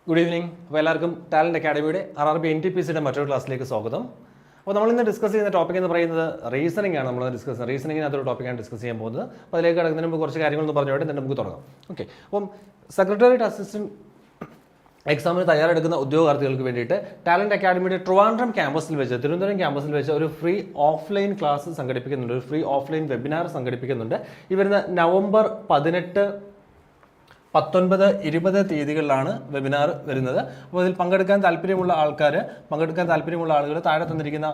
Good evening. Welcome to Talent Academy. RRB NTPC മറ്റൊരു ക്ലാസ്സിലേക്ക് സ്വാഗതം. അപ്പോൾ നമ്മൾ ഇന്ന് ഡിസ്കസ് ചെയ്യുന്ന ടോപ്പിക് എന്ന് പറയുന്നത് റീസണിംഗ് ആണ്. നമ്മൾ ഡിസ്കസ് ചെയ്യുന്നത് റീസണിംഗിനകത്തൊരു ടോപ്പിക്കാണ് ഡിസ്കസ് ചെയ്യാൻ പോകുന്നത്. അപ്പോൾ അതിലേക്ക് കടക്കുന്നതിന് മുമ്പ് കുറച്ച് കാര്യങ്ങളൊന്ന് പറഞ്ഞുകൊണ്ട് തന്നെ നമുക്ക് തുടങ്ങാം. ഓക്കെ, അപ്പം സെക്രട്ടേറിയറ്റ് അസിസ്റ്റന്റ് എക്സാമിന് തയ്യാറെടുക്കുന്ന ഉദ്യോഗാർത്ഥികൾക്ക് വേണ്ടിയിട്ട് ടാലന്റ് അക്കാഡമിയുടെ ട്രിവാൻഡ്രം ക്യാമ്പസിൽ വെച്ച് തിരുവനന്തപുരം ക്യാമ്പസിൽ വെച്ച് ഒരു ഫ്രീ ഓഫ്ലൈൻ ക്ലാസ് സംഘടിപ്പിക്കുന്നുണ്ട്. ഒരു ഫ്രീ ഓഫ്ലൈൻ വെബിനാർ സംഘടിപ്പിക്കുന്നുണ്ട്. ഈ വരുന്ന നവംബർ 18, 19, 20 തീയതികളിലാണ് വെബിനാർ വരുന്നത്. അപ്പോൾ ഇതിൽ പങ്കെടുക്കാൻ താല്പര്യമുള്ള ആളുകൾ താഴെ തന്നിരിക്കുന്ന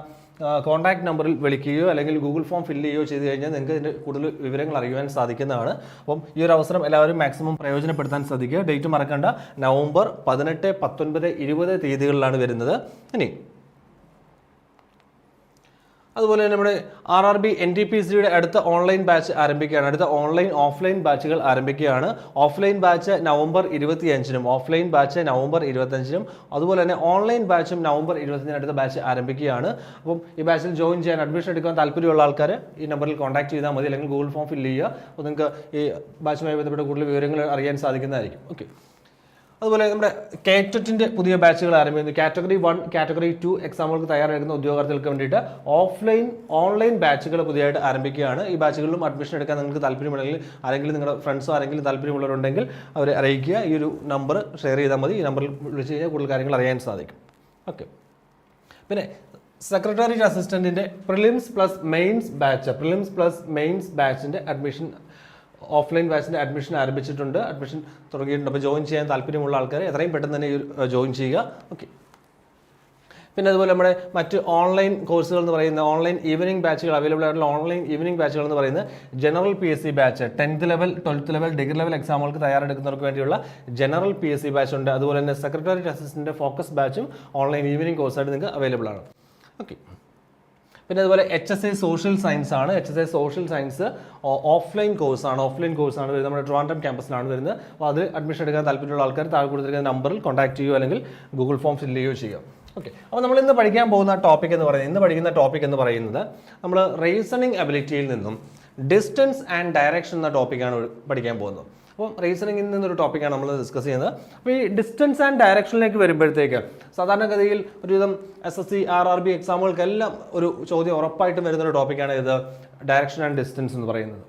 കോൺടാക്ട് നമ്പറിൽ വിളിക്കുകയോ അല്ലെങ്കിൽ ഗൂഗിൾ ഫോം ഫില്ല് ചെയ്യുകയോ ചെയ്ത് കഴിഞ്ഞാൽ നിങ്ങൾക്ക് ഇതിൻ്റെ കൂടുതൽ വിവരങ്ങൾ അറിയുവാൻ സാധിക്കുന്നതാണ്. അപ്പം ഈ ഒരു അവസരം എല്ലാവരും മാക്സിമം പ്രയോജനപ്പെടുത്താൻ സാധിക്കുക. ഡേറ്റ് മറക്കണ്ട, നവംബർ 18, 19, 20 തീയതികളിലാണ് വരുന്നത്. ഇനി അതുപോലെ തന്നെ നമ്മുടെ RRB NTPCയുടെ അടുത്ത ഓൺലൈൻ ബാച്ച് ആരംഭിക്കുകയാണ്. അടുത്ത ഓഫ്ലൈൻ ബാച്ചുകൾ ആരംഭിക്കുകയാണ്. ഓഫ്ലൈൻ ബാച്ച് നവംബർ 25-നും ഓഫ്ലൈൻ ബാച്ച് നവംബർ 25-നും അതുപോലെ തന്നെ ഓൺലൈൻ ബാച്ചും നവംബർ 25-ന് അടുത്ത ബാച്ച് ആരംഭിക്കുകയാണ്. അപ്പം ഈ ബാച്ചിൽ ജോയിൻ ചെയ്യാൻ അഡ്മിഷൻ എടുക്കാൻ താല്പര്യമുള്ള ആൾക്കാർ ഈ നമ്പറിൽ കോൺടാക്ട് ചെയ്താൽ മതി, അല്ലെങ്കിൽ ഗൂഗിൾ ഫോം ഫില്ല് ചെയ്യുക. അപ്പോൾ നിങ്ങൾക്ക് ഈ ബാച്ചുമായി ബന്ധപ്പെട്ട കൂടുതൽ വിവരങ്ങൾ അറിയാൻ സാധിക്കുന്നതായിരിക്കും. ഓക്കെ, അതുപോലെ നമ്മുടെ KTETന്റെ പുതിയ ബാച്ചുകൾ ആരംഭിക്കുന്നു. കാറ്റഗറി 1, കാറ്റഗറി 2 എക്സാമുകൾക്ക് തയ്യാറെടുക്കുന്ന ഉദ്യോഗാർത്ഥികൾക്ക് വേണ്ടിയിട്ട് ഓൺലൈൻ ബാച്ചുകൾ പുതിയതായിട്ട് ആരംഭിക്കുകയാണ്. ഈ ബാച്ചുകളിലും അഡ്മിഷൻ എടുക്കാൻ നിങ്ങൾക്ക് താല്പര്യമുണ്ടെങ്കിൽ, ആരെങ്കിലും നിങ്ങളുടെ ഫ്രണ്ട്സോ ആരെങ്കിലും താല്പര്യമുള്ളവരുണ്ടെങ്കിൽ അവരെ അറിയിക്കുക. ഈ ഒരു നമ്പർ ഷെയർ ചെയ്താൽ മതി. ഈ നമ്പറിൽ വിളിച്ച് കഴിഞ്ഞാൽ കൂടുതൽ കാര്യങ്ങൾ അറിയാൻ സാധിക്കും. ഓക്കെ, പിന്നെ സെക്രട്ടേറിയറ്റ് അസിസ്റ്റന്റിന്റെ പ്രിലിംസ് പ്ലസ് മെയിൻസ് ബാച്ചിന്റെ അഡ്മിഷൻ, ഓഫ്ലൈൻ ബാച്ചിൻ്റെ അഡ്മിഷൻ ആരംഭിച്ചിട്ടുണ്ട്. അഡ്മിഷൻ തുടങ്ങിയിട്ടുണ്ട്. അപ്പോൾ ജോയിൻ ചെയ്യാൻ താല്പര്യമുള്ള ആൾക്കാർ എത്രയും പെട്ടെന്ന് തന്നെ ജോയിൻ ചെയ്യുക. ഓക്കെ, പിന്നെ അതുപോലെ നമ്മുടെ മറ്റ് ഓൺലൈൻ കോഴ്സുകൾ എന്ന് പറയുന്ന ഓൺലൈൻ ഈവനിങ് ബാച്ചുകൾ അവൈലബിൾ ആയിട്ടുള്ള ഓൺലൈൻ ഈവനിങ് ബാച്ചുകൾ എന്ന് പറയുന്നത് general PSC batch, 10th level, 12th level, degree level എക്സാമുകൾക്ക് തയ്യാറെടുക്കുന്നവർക്ക് വേണ്ടിയുള്ള ജനറൽ PSC ബാച്ച് ഉണ്ട്. അതുപോലെ തന്നെ സെക്രട്ടേറിയറ്റ് അസിസ്റ്റന്റ് ഫോക്കസ് ബാച്ചും ഓൺലൈൻ ഈവനിങ് കോഴ്സായിട്ട് നിങ്ങൾക്ക് അവൈലബിൾ ആണ്. ഓക്കെ, പിന്നെ അതുപോലെ HSA സോഷ്യൽ സയൻസ് ആണ്. HSA സോഷ്യൽ സയൻസ് ഓഫ്ലൈൻ കോഴ്സാണ് വരുന്നത്. നമ്മുടെ ട്രിവാൻഡ്രം ക്യാമ്പസിലാണ് വരുന്നത്. അപ്പോൾ അത് അഡ്മിഷൻ എടുക്കാൻ താല്പര്യമുള്ള ആൾക്കാർ താഴെ കൊടുത്തിരിക്കുന്ന നമ്പറിൽ കോൺടാക്ട് ചെയ്യുകയോ അല്ലെങ്കിൽ ഗൂഗിൾ ഫോം ഫില്ല് ചെയ്യുകയോ ചെയ്യുക. ഓക്കെ, അപ്പോൾ നമ്മൾ ഇന്ന് പഠിക്കാൻ പോകുന്ന ടോപ്പിക് എന്ന് പറയുന്നത് നമ്മൾ റീസണിംഗ് എബിലിറ്റിയിൽ നിന്നും ഡിസ്റ്റൻസ് ആൻഡ് ഡയറക്ഷൻ എന്ന ടോപ്പിക്കാണ് പഠിക്കാൻ പോകുന്നത്. അപ്പോൾ റീസണിങ്ങിൽ നിന്നൊരു ടോപ്പിക്കാണ് നമ്മൾ ഡിസ്കസ് ചെയ്യുന്നത്. അപ്പോൾ ഈ ഡിസ്റ്റൻസ് ആൻഡ് ഡയറക്ഷനിലേക്ക് വരുമ്പോഴത്തേക്ക് സാധാരണഗതിയിൽ ഒരുവിധം SSC, RRB എക്സാമുകൾക്കെല്ലാം ഒരു ചോദ്യം ഉറപ്പായിട്ടും വരുന്നൊരു ടോപ്പിക്കാണ് ഇത്, ഡയറക്ഷൻ ആൻഡ് ഡിസ്റ്റൻസ് എന്ന് പറയുന്നത്.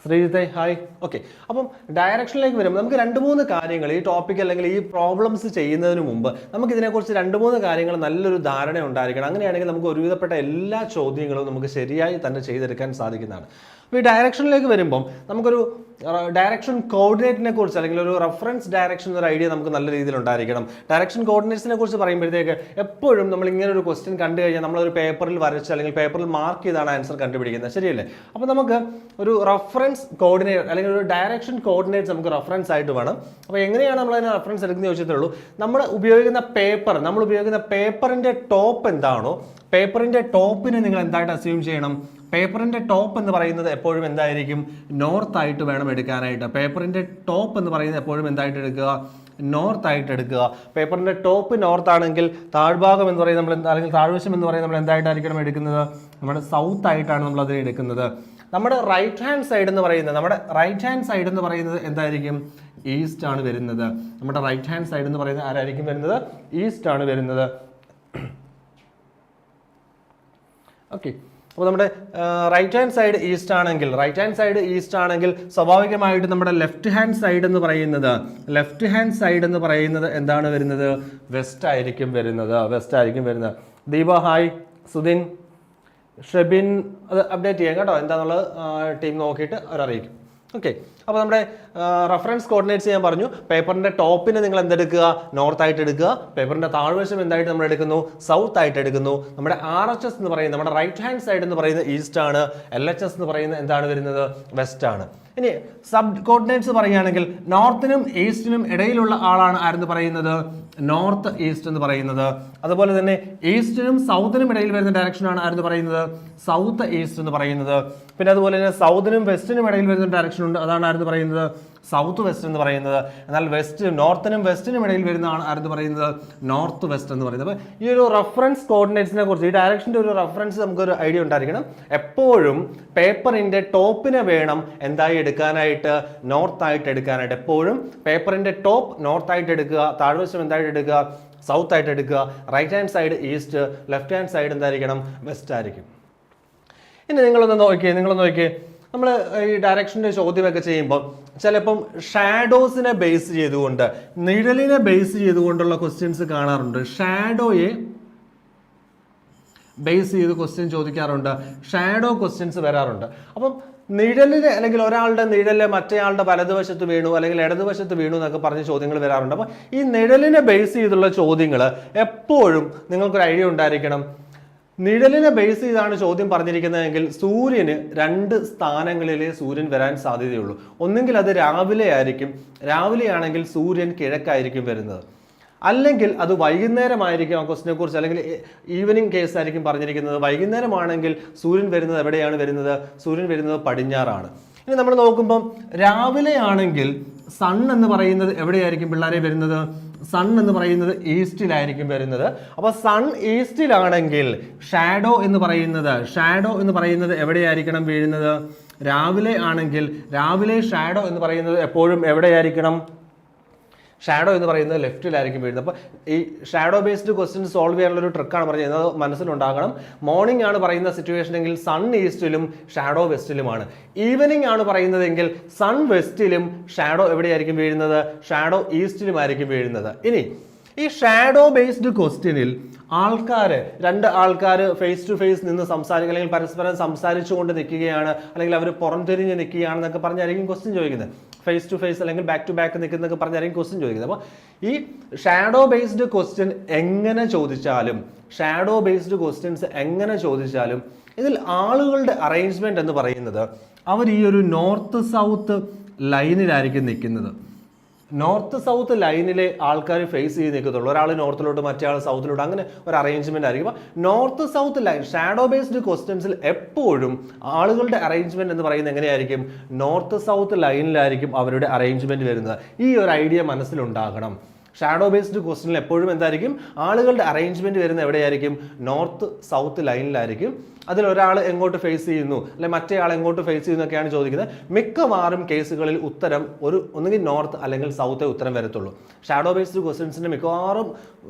ശ്രീജിത്തെ ഹായ്. ഓക്കെ, അപ്പം ഡയറക്ഷനിലേക്ക് വരുമ്പോൾ നമുക്ക് 2-3 കാര്യങ്ങൾ ഈ ടോപ്പിക് അല്ലെങ്കിൽ ഈ പ്രോബ്ലംസ് ചെയ്യുന്നതിന് മുമ്പ് നമുക്ക് ഇതിനെക്കുറിച്ച് 2-3 കാര്യങ്ങൾ നല്ലൊരു ധാരണ ഉണ്ടായിരിക്കണം. അങ്ങനെയാണെങ്കിൽ നമുക്ക് ഒരുവിധപ്പെട്ട എല്ലാ ചോദ്യങ്ങളും നമുക്ക് ശരിയായി തന്നെ ചെയ്തെടുക്കാൻ സാധിക്കുന്നതാണ്. അപ്പോൾ ഈ ഡയറക്ഷനിലേക്ക് വരുമ്പം നമുക്കൊരു ഡയറക്ഷൻ കോർഡിനേറ്റിനെ കുറിച്ച് അല്ലെങ്കിൽ ഒരു റെഫറൻസ് ഡയറക്ഷൻ ഒരു ഐഡിയ നമുക്ക് നല്ല രീതിയിൽ ഉണ്ടായിരിക്കണം. ഡയറക്ഷൻ കോർഡിനേറ്റ്സിനെ കുറിച്ച് പറയുമ്പോഴത്തേക്ക് എപ്പോഴും നമ്മൾ ഇങ്ങനെ ഒരു ക്വസ്റ്റ്യൻ കണ്ടു കഴിഞ്ഞാൽ നമ്മളൊരു പേപ്പറിൽ വരച്ച് അല്ലെങ്കിൽ പേപ്പറിൽ മാർക്ക് ചെയ്താണ് ആൻസർ കണ്ടുപിടിക്കുന്നത്, ശരിയല്ലേ? അപ്പോൾ നമുക്ക് ഒരു റെഫറൻസ് കോർഡിനേറ്റ് അല്ലെങ്കിൽ ഒരു ഡയറക്ഷൻ കോർഡിനേറ്റ്സ് നമുക്ക് റെഫറൻസ് ആയിട്ട് വേണം. അപ്പോൾ എങ്ങനെയാണ് നമ്മൾ അതിനെ റെഫറൻസ് എടുക്കുന്നത് ചോദിച്ചിട്ടുള്ളൂ. നമ്മൾ ഉപയോഗിക്കുന്ന പേപ്പറിൻ്റെ ടോപ്പ് എന്താണോ, പേപ്പറിൻ്റെ ടോപ്പിനെ നിങ്ങൾ എന്തായിട്ട് അസ്യൂം ചെയ്യണം? പേപ്പറിൻ്റെ ടോപ്പ് എന്ന് പറയുന്നത് എപ്പോഴും എന്തായിരിക്കും? നോർത്ത് ആയിട്ട് വേണം എടുക്കാനായിട്ട്. പേപ്പറിൻ്റെ ടോപ്പ് എന്ന് പറയുന്നത് എപ്പോഴും എന്തായിട്ട് എടുക്കുക? നോർത്ത് ആയിട്ട് എടുക്കുക. പേപ്പറിൻ്റെ ടോപ്പ് നോർത്ത് ആണെങ്കിൽ താഴ്ഭാഗം എന്ന് പറയുന്നത് നമ്മൾ അല്ലെങ്കിൽ താഴ്വശം എന്ന് പറയുന്നത് നമ്മൾ എന്തായിട്ടായിരിക്കണം എടുക്കുന്നത്? നമ്മുടെ സൗത്ത് ആയിട്ടാണ് നമ്മൾ അതിനെ എടുക്കുന്നത്. നമ്മുടെ റൈറ്റ് ഹാൻഡ് സൈഡ് എന്ന് പറയുന്നത് എന്തായിരിക്കും? ഈസ്റ്റ് ആണ് വരുന്നത്. നമ്മുടെ റൈറ്റ് ഹാൻഡ് സൈഡ് എന്ന് പറയുന്നത് ആരായിരിക്കും വരുന്നത്? ഈസ്റ്റ് ആണ് വരുന്നത്. ഓക്കെ, അപ്പോൾ നമ്മുടെ റൈറ്റ് ഹാൻഡ് സൈഡ് ഈസ്റ്റ് ആണെങ്കിൽ സ്വാഭാവികമായിട്ട് നമ്മുടെ ലെഫ്റ്റ് ഹാൻഡ് സൈഡ് എന്ന് പറയുന്നത് എന്താണ് വരുന്നത്? വെസ്റ്റ് ആയിരിക്കും വരുന്നത്. ദീപ ഹായ്. സുദിൻ, ഷെബിൻ അത് അപ്ഡേറ്റ് ചെയ്യാം കേട്ടോ, എന്താണെന്നുള്ളത് ടീം നോക്കിയിട്ട് അവരറിയിക്കും. ഓക്കെ, അപ്പോൾ നമ്മുടെ റെഫറൻസ് കോർഡിനേറ്റ്സ് ഞാൻ പറഞ്ഞു. പേപ്പറിൻ്റെ ടോപ്പിന് നിങ്ങൾ എന്തെടുക്കുക? നോർത്ത് ആയിട്ട് എടുക്കുക. പേപ്പറിൻ്റെ താഴ്വശം എന്തായിട്ട് നമ്മൾ എടുക്കുന്നു? സൗത്ത് ആയിട്ട് എടുക്കുന്നു. നമ്മുടെ RHS എന്ന് പറയുന്നത്, നമ്മുടെ റൈറ്റ് ഹാൻഡ് സൈഡ് എന്ന് പറയുന്നത് ഈസ്റ്റ് ആണ്. LHS എന്ന് പറയുന്നത് എന്താണ് വരുന്നത്? വെസ്റ്റ് ആണ്. ഇനി സബ് കോർഡിനേറ്റ്സ് പറയുകയാണെങ്കിൽ നോർത്തിനും ഈസ്റ്റിനും ഇടയിലുള്ള ആളാണ് ആരെന്ന് പറയുന്നത്? നോർത്ത് ഈസ്റ്റ് എന്ന് പറയുന്നത്. അതുപോലെ തന്നെ ഈസ്റ്റിനും സൗത്തിനും ഇടയിൽ വരുന്ന ഡയറക്ഷനാണ് ആരെന്ന് പറയുന്നത്? സൗത്ത് ഈസ്റ്റ് എന്ന് പറയുന്നത്. പിന്നെ അതുപോലെ തന്നെ സൗത്തിനും വെസ്റ്റിനും ഇടയിൽ വരുന്ന ഡയറക്ഷൻ ഉണ്ട്, അതാണ് ആരെന്ന് പറയുന്നത് സൗത്ത് വെസ്റ്റ് എന്ന് പറയുന്നത്. എന്നാൽ നോർത്തിനും വെസ്റ്റിനും ഇടയിൽ വരുന്നതാണ് ആരെന്ന് പറയുന്നത് നോർത്ത് വെസ്റ്റ് എന്ന് പറയുന്നത്. അപ്പോൾ ഈ ഒരു റെഫറൻസ് കോർഡിനേറ്റ്സിനെ കുറിച്ച്, ഈ ഡയറക്ഷൻ്റെ ഒരു റെഫറൻസ് നമുക്കൊരു ഐഡിയ ഉണ്ടായിരിക്കണം. എപ്പോഴും പേപ്പറിൻ്റെ ടോപ്പിനെ വേണം എന്തായി എടുക്കാനായിട്ട്, നോർത്തായിട്ട് എടുക്കാനായിട്ട്. എപ്പോഴും പേപ്പറിൻ്റെ ടോപ്പ് നോർത്തായിട്ട് എടുക്കുക, താഴ്വശം എന്തായിട്ട് എടുക്കുക, സൗത്ത് ആയിട്ട് എടുക്കുക. Right hand side east, left hand side എന്തായിരിക്കണം, വെസ്റ്റ് ആയിരിക്കും. ഇനി നിങ്ങളൊന്ന് നോക്കിയേ നമ്മൾ ഈ ഡയറക്ഷൻ്റെ ചോദ്യമൊക്കെ ചെയ്യുമ്പോൾ ചിലപ്പം ഷാഡോസിനെ ബേസ് ചെയ്തുകൊണ്ട്, നിഴലിനെ ബേസ് ചെയ്തുകൊണ്ടുള്ള ക്വസ്റ്റ്യൻസ് കാണാറുണ്ട്. ഷാഡോയെ ബേസ് ചെയ്ത് ക്വസ്റ്റ്യൻ ചോദിക്കാറുണ്ട്, ഷാഡോ ക്വസ്റ്റ്യൻസ് വരാറുണ്ട്. അപ്പം നിഴലിന്, അല്ലെങ്കിൽ ഒരാളുടെ നിഴല് മറ്റേയാളുടെ വലതുവശത്ത് വീണു അല്ലെങ്കിൽ ഇടതുവശത്ത് വീണു എന്നൊക്കെ പറഞ്ഞ് ചോദ്യങ്ങൾ വരാറുണ്ട്. അപ്പോൾ ഈ നിഴലിനെ ബേസ് ചെയ്തുള്ള ചോദ്യങ്ങൾ എപ്പോഴും നിങ്ങൾക്കൊരു ഐഡിയ ഉണ്ടായിരിക്കണം. നിഴലിനെ ബേസ് ചെയ്താണ് ചോദ്യം പറഞ്ഞിരിക്കുന്നതെങ്കിൽ സൂര്യന് 2 സ്ഥാനങ്ങളിലേ സൂര്യൻ വരാൻ സാധ്യതയുള്ളൂ. ഒന്നുകിൽ അത് രാവിലെ ആയിരിക്കും, രാവിലെയാണെങ്കിൽ സൂര്യൻ കിഴക്കായിരിക്കും വരുന്നത്, അല്ലെങ്കിൽ അത് വൈകുന്നേരമായിരിക്കും. ആ ക്വസ്റ്റിനെ കുറിച്ച്, അല്ലെങ്കിൽ ഈവനിങ് കേസ് ആയിരിക്കും പറഞ്ഞിരിക്കുന്നത്. വൈകുന്നേരമാണെങ്കിൽ സൂര്യൻ വരുന്നത് എവിടെയാണ് വരുന്നത്, സൂര്യൻ വരുന്നത് പടിഞ്ഞാറാണ്. ഇനി നമ്മൾ നോക്കുമ്പം രാവിലെ ആണെങ്കിൽ സൺ എന്ന് പറയുന്നത് എവിടെയായിരിക്കും പിള്ളേരെ വരുന്നത്, സൺ എന്ന് പറയുന്നത് ഈസ്റ്റിലായിരിക്കും വരുന്നത്. അപ്പോൾ സൺ ഈസ്റ്റിലാണെങ്കിൽ ഷാഡോ എന്ന് പറയുന്നത് എവിടെയായിരിക്കണം വീഴുന്നത്, രാവിലെ ആണെങ്കിൽ രാവിലെ ഷാഡോ എന്ന് പറയുന്നത് എപ്പോഴും എവിടെയായിരിക്കണം, ഷാഡോ എന്ന് പറയുന്നത് ലെഫ്റ്റിലായിരിക്കും വീഴുന്നത്. അപ്പോൾ ഈ ഷാഡോ ബേസ്ഡ് ക്വസ്റ്റ്യൻസ് സോൾവ് ചെയ്യാനുള്ള ഒരു ട്രിക്കാണ് പറഞ്ഞത്, അത് മനസ്സിലുണ്ടാകണം. മോർണിംഗ് ആണ് പറയുന്ന സിറ്റുവേഷൻ എങ്കിൽ സൺ ഈസ്റ്റിലും ഷാഡോ വെസ്റ്റിലുമാണ്. ഈവനിങ് ആണ് പറയുന്നതെങ്കിൽ സൺ വെസ്റ്റിലും ഷാഡോ എവിടെയായിരിക്കും വീഴുന്നത്, ഷാഡോ ഈസ്റ്റിലുമായിരിക്കും വീഴുന്നത്. ഇനി ഈ ഷാഡോ ബേസ്ഡ് ക്വസ്റ്റ്യനിൽ രണ്ട് ആൾക്കാർ ഫേസ് ടു ഫേസ് നിന്ന് സംസാരിക്കുക, അല്ലെങ്കിൽ പരസ്പരം സംസാരിച്ചുകൊണ്ട് നിൽക്കുകയാണ്, അല്ലെങ്കിൽ അവർ പുറംതിരിഞ്ഞ് നിൽക്കുകയാണെന്നൊക്കെ പറഞ്ഞായിരിക്കും ക്വസ്റ്റ്യൻ ചോദിക്കുന്നത്. ഫേസ് ടു ഫേസ് അല്ലെങ്കിൽ ബാക്ക് ടു ബാക്ക് നിൽക്കുന്നതൊക്കെ പറഞ്ഞായിരിക്കും ക്വസ്റ്റ്യൻ ചോദിക്കുന്നത്. അപ്പോൾ ഈ ഷാഡോ ബേസ്ഡ് ക്വസ്റ്റ്യൻ എങ്ങനെ ചോദിച്ചാലും ഇതിൽ ആളുകളുടെ അറേഞ്ച്മെന്റ് എന്ന് പറയുന്നത് അവർ ഈ ഒരു നോർത്ത് സൗത്ത് ലൈനിലായിരിക്കും നിൽക്കുന്നത്. നോർത്ത് സൗത്ത് ലൈനിലെ ആൾക്കാർ ഫേസ് ചെയ്ത് നിൽക്കത്തുള്ളൂ. ഒരാൾ നോർത്തിലോട്ട്, മറ്റേ ആൾ സൗത്തിലോട്ട്, അങ്ങനെ ഒരു അറേഞ്ച്മെന്റ് ആയിരിക്കും. അപ്പോൾ north south line shadow based ക്വസ്റ്റ്യൻസിൽ എപ്പോഴും ആളുകളുടെ അറേഞ്ച്മെന്റ് എന്ന് പറയുന്നത് എങ്ങനെയായിരിക്കും, നോർത്ത് സൗത്ത് ലൈനിലായിരിക്കും അവരുടെ അറേഞ്ച്മെന്റ് വരുന്നത്. ഈ ഒരു ഐഡിയ മനസ്സിലുണ്ടാകണം. ഷാഡോ ബേസ്ഡ് ക്വസ്റ്റ്യനിൽ എപ്പോഴും എന്തായിരിക്കും, ആളുകളുടെ അറേഞ്ച്മെന്റ് വരുന്നത് എവിടെയായിരിക്കും, നോർത്ത് സൗത്ത് ലൈനിലായിരിക്കും. അതിൽ ഒരാൾ എങ്ങോട്ട് ഫേസ് ചെയ്യുന്നു, അല്ലെങ്കിൽ മറ്റേ ആൾ എങ്ങോട്ട് ഫേസ് ചെയ്യുന്നൊക്കെയാണ് ചോദിക്കുന്നത്. മിക്കവാറും കേസുകളിൽ ഉത്തരം ഒന്നുകിൽ നോർത്ത് അല്ലെങ്കിൽ സൗത്തേ ഉത്തരം വരത്തുള്ളൂ. ഷാഡോ ബേസ്ഡ് ക്വസ്റ്റ്യൻസിന്റെ മിക്കവാറും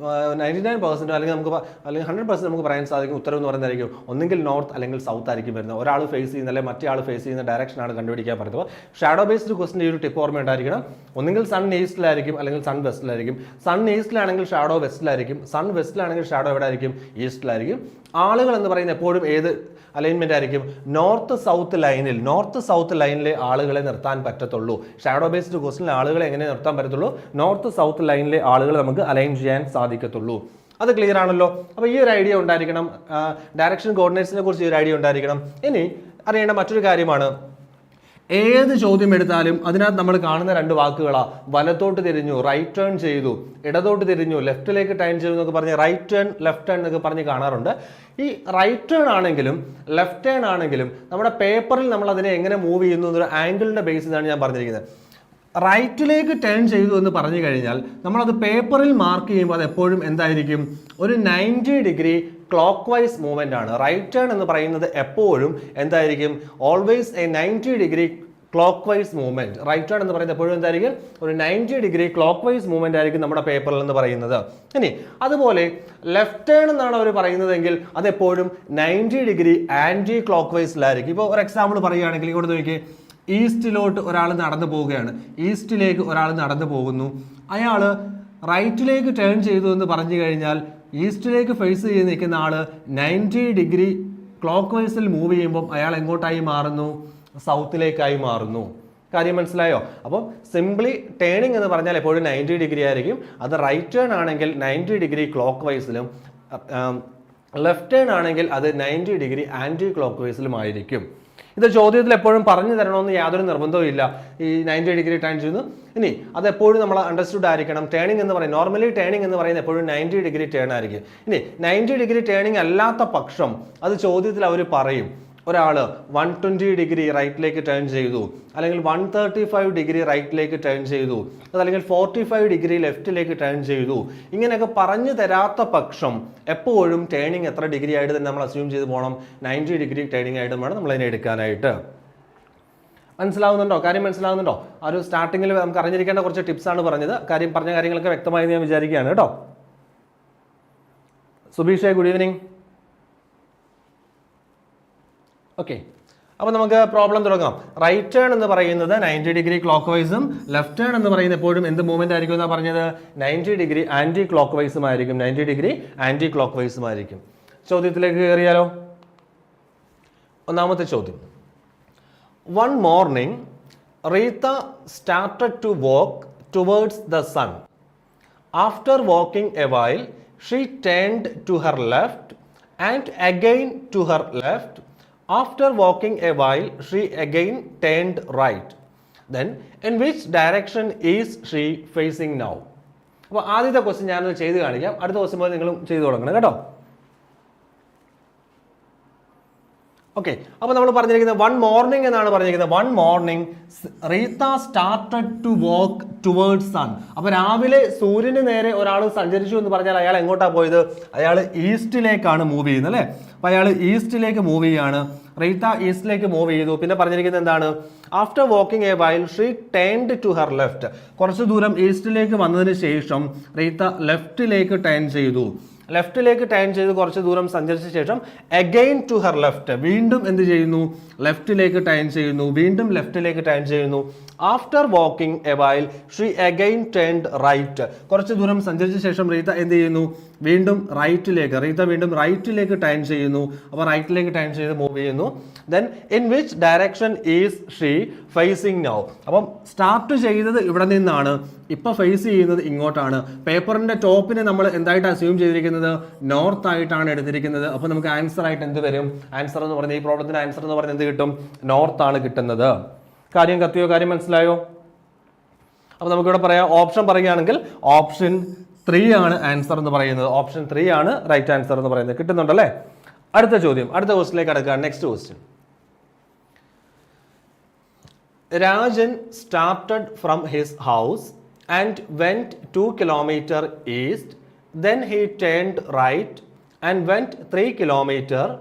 99% അല്ലെങ്കിൽ 100% നമുക്ക് പറയാൻ സാധിക്കും ഉത്തരം എന്ന് പറയുന്നതായിരിക്കും ഒന്നുകിൽ നോർത്ത് അല്ലെങ്കിൽ സൗത്ത് ആയിരിക്കും വരുന്നത്. ഒരാൾ ഫേസ് ചെയ്യുന്ന അല്ലെങ്കിൽ മറ്റേ ആൾ ഫേസ് ചെയ്യുന്ന ഡയറക്ഷനാണ് കണ്ടുപിടിക്കാൻ പറയുന്നത്. അപ്പോൾ ഷാഡോ ബേസ്ഡ് ക്വസ്റ്റ്യൻ ഈ ഒരു ടിപ്പ് ഓർമ്മ ഉണ്ടായിരിക്കണം. ഒന്നുകിൽ സൺ ഈസ്റ്റിലായിരിക്കും അല്ലെങ്കിൽ സൺ വെസ്റ്റിലായിരിക്കും. സൺ ഈസ്റ്റിലാണെങ്കിൽ ഷാഡോ വെസ്റ്റിലായിരിക്കും. സൺ വെസ്റ്റിലാണെങ്കിൽ ഷാഡോ എവിടെ ആയിരിക്കും, ഈസ്റ്റിലായിരിക്കും. ആളുകൾ എന്ന് പറയുന്നത് എപ്പോഴും ഏത് അലൈൻമെന്റ് ആയിരിക്കും, നോർത്ത് സൗത്ത് ലൈനിലെ ആളുകളെ നിർത്താൻ പറ്റത്തുള്ളൂ. ഷാഡോ ബേസ്ഡ് ക്വസ്റ്റ്യനിൽ ആളുകളെ എങ്ങനെ നിർത്താൻ പറ്റത്തുള്ളൂ, നോർത്ത് സൗത്ത് ലൈനിലെ ആളുകൾ നമുക്ക് അലൈൻ ചെയ്യാൻ സാധിക്കത്തുള്ളൂ. അത് ക്ലിയർ ആണല്ലോ. അപ്പോൾ ഈ ഒരു ഐഡിയ ഉണ്ടായിരിക്കണം. ഡയറക്ഷൻ കോർഡിനേറ്റ്സിനെ കുറിച്ച് ഈ ഒരു ഐഡിയ ഉണ്ടായിരിക്കണം. ഇനി അറിയേണ്ട മറ്റൊരു കാര്യമാണ്, ഏത് ചോദ്യം എടുത്താലും അതിനകത്ത് നമ്മൾ കാണുന്ന 2 വാക്കുകളാണ്. വലത്തോട്ട് തിരിഞ്ഞു, റൈറ്റ് ടേൺ ചെയ്തു, ഇടത്തോട്ട് തിരിഞ്ഞു, ലെഫ്റ്റിലേക്ക് ടേൺ ചെയ്തു എന്നൊക്കെ പറഞ്ഞ് റൈറ്റ് ടേൺ, ലെഫ്റ്റ് ടേൺ എന്നൊക്കെ പറഞ്ഞ് കാണാറുണ്ട്. ഈ റൈറ്റ് ടേൺ ആണെങ്കിലും ലെഫ്റ്റ് ടേൺ ആണെങ്കിലും നമ്മുടെ പേപ്പറിൽ നമ്മൾ അതിനെ എങ്ങനെ മൂവ് ചെയ്യുന്നു എന്നൊരു ആംഗിളിന്റെ ബേസിലാണ് ഞാൻ പറഞ്ഞിരിക്കുന്നത്. റൈറ്റിലേക്ക് ടേൺ ചെയ്തു എന്ന് പറഞ്ഞു കഴിഞ്ഞാൽ നമ്മളത് പേപ്പറിൽ മാർക്ക് ചെയ്യുമ്പോൾ അത് എപ്പോഴും എന്തായിരിക്കും, ഒരു 90 ഡിഗ്രി ക്ലോക്ക് വൈസ് മൂവ്മെന്റ് ആണ്. റൈറ്റ് ടേൺ എന്ന് പറയുന്നത് എപ്പോഴും എന്തായിരിക്കും, always a 90 degree clockwise movement. Right turn എന്ന് പറയുന്നത് എപ്പോഴും എന്തായിരിക്കും, ഒരു 90 ഡിഗ്രി ക്ലോക്ക് വൈസ് മൂവ്മെന്റ് ആയിരിക്കും നമ്മുടെ പേപ്പറിൽ എന്ന് പറയുന്നത്. ഇനി അതുപോലെ ലെഫ്റ്റ് ടേൺ എന്നാണ് അവർ പറയുന്നതെങ്കിൽ അതെപ്പോഴും 90 ഡിഗ്രി ആന്റി ക്ലോക്ക് വൈസിലായിരിക്കും. ഇപ്പോൾ ഒരു എക്സാമ്പിൾ പറയുകയാണെങ്കിൽ ഇങ്ങോട്ട് നോക്കിയേ, ഈസ്റ്റിലോട്ട് ഒരാൾ നടന്നു പോവുകയാണ്, ഈസ്റ്റിലേക്ക് ഒരാൾ നടന്നു പോകുന്നു. അയാൾ റൈറ്റിലേക്ക് ടേൺ ചെയ്തു എന്ന് പറഞ്ഞു കഴിഞ്ഞാൽ ഈസ്റ്റിലേക്ക് ഫേസ് ചെയ്ത് നിൽക്കുന്ന ആള് 90 ഡിഗ്രി ക്ലോക്ക് വൈസിൽ മൂവ് ചെയ്യുമ്പോൾ അയാൾ എങ്ങോട്ടായി മാറുന്നു, സൗത്തിലേക്കായി മാറുന്നു. കാര്യം മനസ്സിലായോ? അപ്പം സിംപ്ലി ടേണിംഗ് എന്ന് പറഞ്ഞാൽ എപ്പോഴും 90 ഡിഗ്രി ആയിരിക്കും. അത് റൈറ്റ് ടേൺ ആണെങ്കിൽ 90 ഡിഗ്രി ക്ലോക്ക് വൈസിലും, ലെഫ്റ്റ് ടേൺ ആണെങ്കിൽ അത് 90 ഡിഗ്രി ആന്റി ക്ലോക്ക് വൈസിലും ആയിരിക്കും. ഇത് ചോദ്യത്തിൽ എപ്പോഴും പറഞ്ഞു തരണമെന്ന് യാതൊരു നിർബന്ധവും ഇല്ല. ഈ 90 ഡിഗ്രി ടേൺ ചെയ്യുന്നു. ഇനി അതെപ്പോഴും നമ്മൾ അണ്ടർസ്റ്റുഡ് ആയിരിക്കണം. ടേണിംഗ് എന്ന് പറയുന്നത് നോർമലി ടേണിംഗ് എന്ന് പറയുന്നത് എപ്പോഴും 90 ഡിഗ്രി ടേൺ ആയിരിക്കും. ഇനി 90 ഡിഗ്രി ടേണിംഗ് അല്ലാത്ത പക്ഷം അത് ചോദ്യത്തിൽ അവർ പറയും. ഒരാൾ 120 ഡിഗ്രി റൈറ്റിലേക്ക് ടേൺ ചെയ്തു, അല്ലെങ്കിൽ 135 ഡിഗ്രി റൈറ്റിലേക്ക് ടേൺ ചെയ്തു, അതല്ലെങ്കിൽ 45 ഡിഗ്രി ലെഫ്റ്റിലേക്ക് ടേൺ ചെയ്തു, ഇങ്ങനെയൊക്കെ പറഞ്ഞു തരാത്ത പക്ഷം എപ്പോഴും ടേണിങ് എത്ര ഡിഗ്രി ആയിട്ട് തന്നെ നമ്മൾ അസ്യൂം ചെയ്ത് പോകണം? 90 ഡിഗ്രി ടേണിങ് ആയിട്ട് വേണം നമ്മൾ അതിനെ എടുക്കാനായിട്ട്. മനസ്സിലാവുന്നുണ്ടോ? കാര്യം മനസ്സിലാവുന്നുണ്ടോ? ആ ഒരു സ്റ്റാർട്ടിങ്ങിൽ നമുക്ക് അറിഞ്ഞിരിക്കേണ്ട കുറച്ച് ടിപ്സാണ് പറഞ്ഞത്. പറഞ്ഞ കാര്യങ്ങളൊക്കെ വ്യക്തമായി ഞാൻ വിചാരിക്കുകയാണ് കേട്ടോ. സുബീഷേ, ഗുഡ് ഈവനിങ്. ഓക്കെ, അപ്പോൾ നമുക്ക് പ്രോബ്ലം തുടങ്ങാം. റൈറ്റ് ടേൺ എന്ന് പറയുന്നത് 90 ഡിഗ്രി ക്ലോക്ക് വൈസും ലെഫ്റ്റ് ടേൺ എന്ന് പറയുന്നത് എപ്പോഴും എന്ത് മൂവ്മെന്റ് ആയിരിക്കും എന്നാണ് പറഞ്ഞത്? 90 ഡിഗ്രി ആന്റി ക്ലോക്ക് വൈസും ആയിരിക്കും. 90 ഡിഗ്രി ആന്റി ക്ലോക്ക് വൈസും ആയിരിക്കും. ചോദ്യത്തിലേക്ക് കയറിയാലോ? ഒന്നാമത്തെ ചോദ്യം. One morning, Rita started to walk towards the sun. After walking a while, she turned to her left and again to her left. After walking a while, she again turned right. Then, in which direction is she facing now? അപ്പോൾ ആദ്യത്തെ question ഞാനത് ചെയ്ത് കാണിക്കാം. അടുത്ത question പോലെ നിങ്ങളും ചെയ്തു തുടങ്ങണം കേട്ടോ. ഓക്കെ, അപ്പോൾ നമ്മൾ പറഞ്ഞിരിക്കുന്നത് വൺ മോർണിംഗ് എന്നാണ് പറഞ്ഞിരിക്കുന്നത്. One morning Reeta started to walk towards sun. അപ്പോൾ രാവിലെ സൂര്യന് നേരെ ഒരാൾ സഞ്ചരിച്ചു എന്ന് പറഞ്ഞാൽ അയാൾ എങ്ങോട്ടാണ് പോയത്? അയാൾ ഈസ്റ്റിലേക്കാണ് മൂവ് ചെയ്യുന്നത് അല്ലേ? അപ്പോൾ അയാൾ ഈസ്റ്റിലേക്ക് മൂവ് ചെയ്യുകയാണ്. റീത്ത ഈസ്റ്റിലേക്ക് മൂവ് ചെയ്തു. പിന്നെ പറഞ്ഞിരിക്കുന്നത് എന്താണ്? After walking a while she turned to her left. കുറച്ച് ദൂരം ഈസ്റ്റിലേക്ക് വന്നതിന് ശേഷം റീത്ത ലെഫ്റ്റിലേക്ക് ടേൺ ചെയ്തു. ലെഫ്റ്റിലേക്ക് ടേൺ ചെയ്ത് കുറച്ച് ദൂരം സഞ്ചരിച്ച ശേഷം അഗെയിൻ ടു ഹർ ലെഫ്റ്റ്, വീണ്ടും എന്ത് ചെയ്യുന്നു? ലെഫ്റ്റിലേക്ക് ടേൺ ചെയ്യുന്നു. വീണ്ടും ലെഫ്റ്റിലേക്ക് ടേൺ ചെയ്യുന്നു. After walking a while she again turned right. കുറച്ച് ദൂരം സഞ്ചരിച്ച ശേഷം റീത്ത എന്ത് ചെയ്യുന്നു? വീണ്ടും റൈറ്റിലേക്ക്, റീത്ത വീണ്ടും റൈറ്റിലേക്ക് ടേൺ ചെയ്യുന്നു. അപ്പോൾ റൈറ്റിലേക്ക് ടേൺ ചെയ്ത് മൂവ് ചെയ്യുന്നു. Then in which direction is she facing now. അപ്പം സ്റ്റാർട്ട് ചെയ്തത് ഇവിടെ നിന്നാണ്, ഇപ്പം ഫേസ് ചെയ്യുന്നത് ഇങ്ങോട്ടാണ്. പേപ്പറിന്റെ ടോപ്പിനെ നമ്മൾ എന്തായിട്ട് അസ്യൂം ചെയ്തിരിക്കുന്നത്? നോർത്ത് ആയിട്ടാണ് എടുത്തിരിക്കുന്നത്. അപ്പോൾ നമുക്ക് ആൻസർ ആയിട്ട് എന്ത് വരും? ആൻസർ എന്ന് പറഞ്ഞാൽ ഈ പ്രോബ്ലത്തിന്റെ ആൻസർ എന്ന് പറഞ്ഞാൽ എന്ത് കിട്ടും? നോർത്ത് ആണ് കിട്ടുന്നത്. കാര്യം കത്തിയോ? കാര്യം മനസ്സിലായോ? അപ്പോൾ നമുക്കിവിടെ പറയാം, ഓപ്ഷൻ പറയുകയാണെങ്കിൽ ഓപ്ഷൻ 3 ആണ് ആൻസർ എന്ന് പറയുന്നത്. ഓപ്ഷൻ 3 ആണ് റൈറ്റ് ആൻസർ എന്ന് പറയുന്നത്. കിട്ടുന്നുണ്ടല്ലേ? അടുത്ത ചോദ്യം, അടുത്ത ക്വസ്റ്റിലേക്ക് അടുക്കുകയാണ്. Next question. Rajan started from his house and went 2 kilometers east. Then he turned right and went 3 kilometers.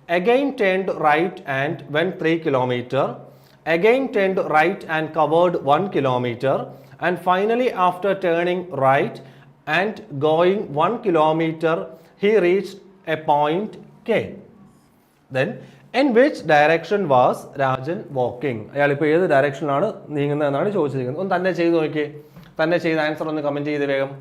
Again turned right and went 3 kilometers. Again turned right and covered 1 kilometer. And finally, after turning right and going 1 kilometer, he reached a point K. Then, in which direction was Rajan walking? അയാൾ ഇപ്പോൾ ഏത് ഡയറക്ഷനിലാണ് നീങ്ങുന്നതെന്നാണ് ചോദിച്ചിരിക്കുന്നത്. ഒന്ന് തന്നെ ചെയ്ത് നോക്കിയേ. തന്നെ ചെയ്ത ആൻസർ ഒന്ന് കമൻറ്റ് ചെയ്ത് വേഗം.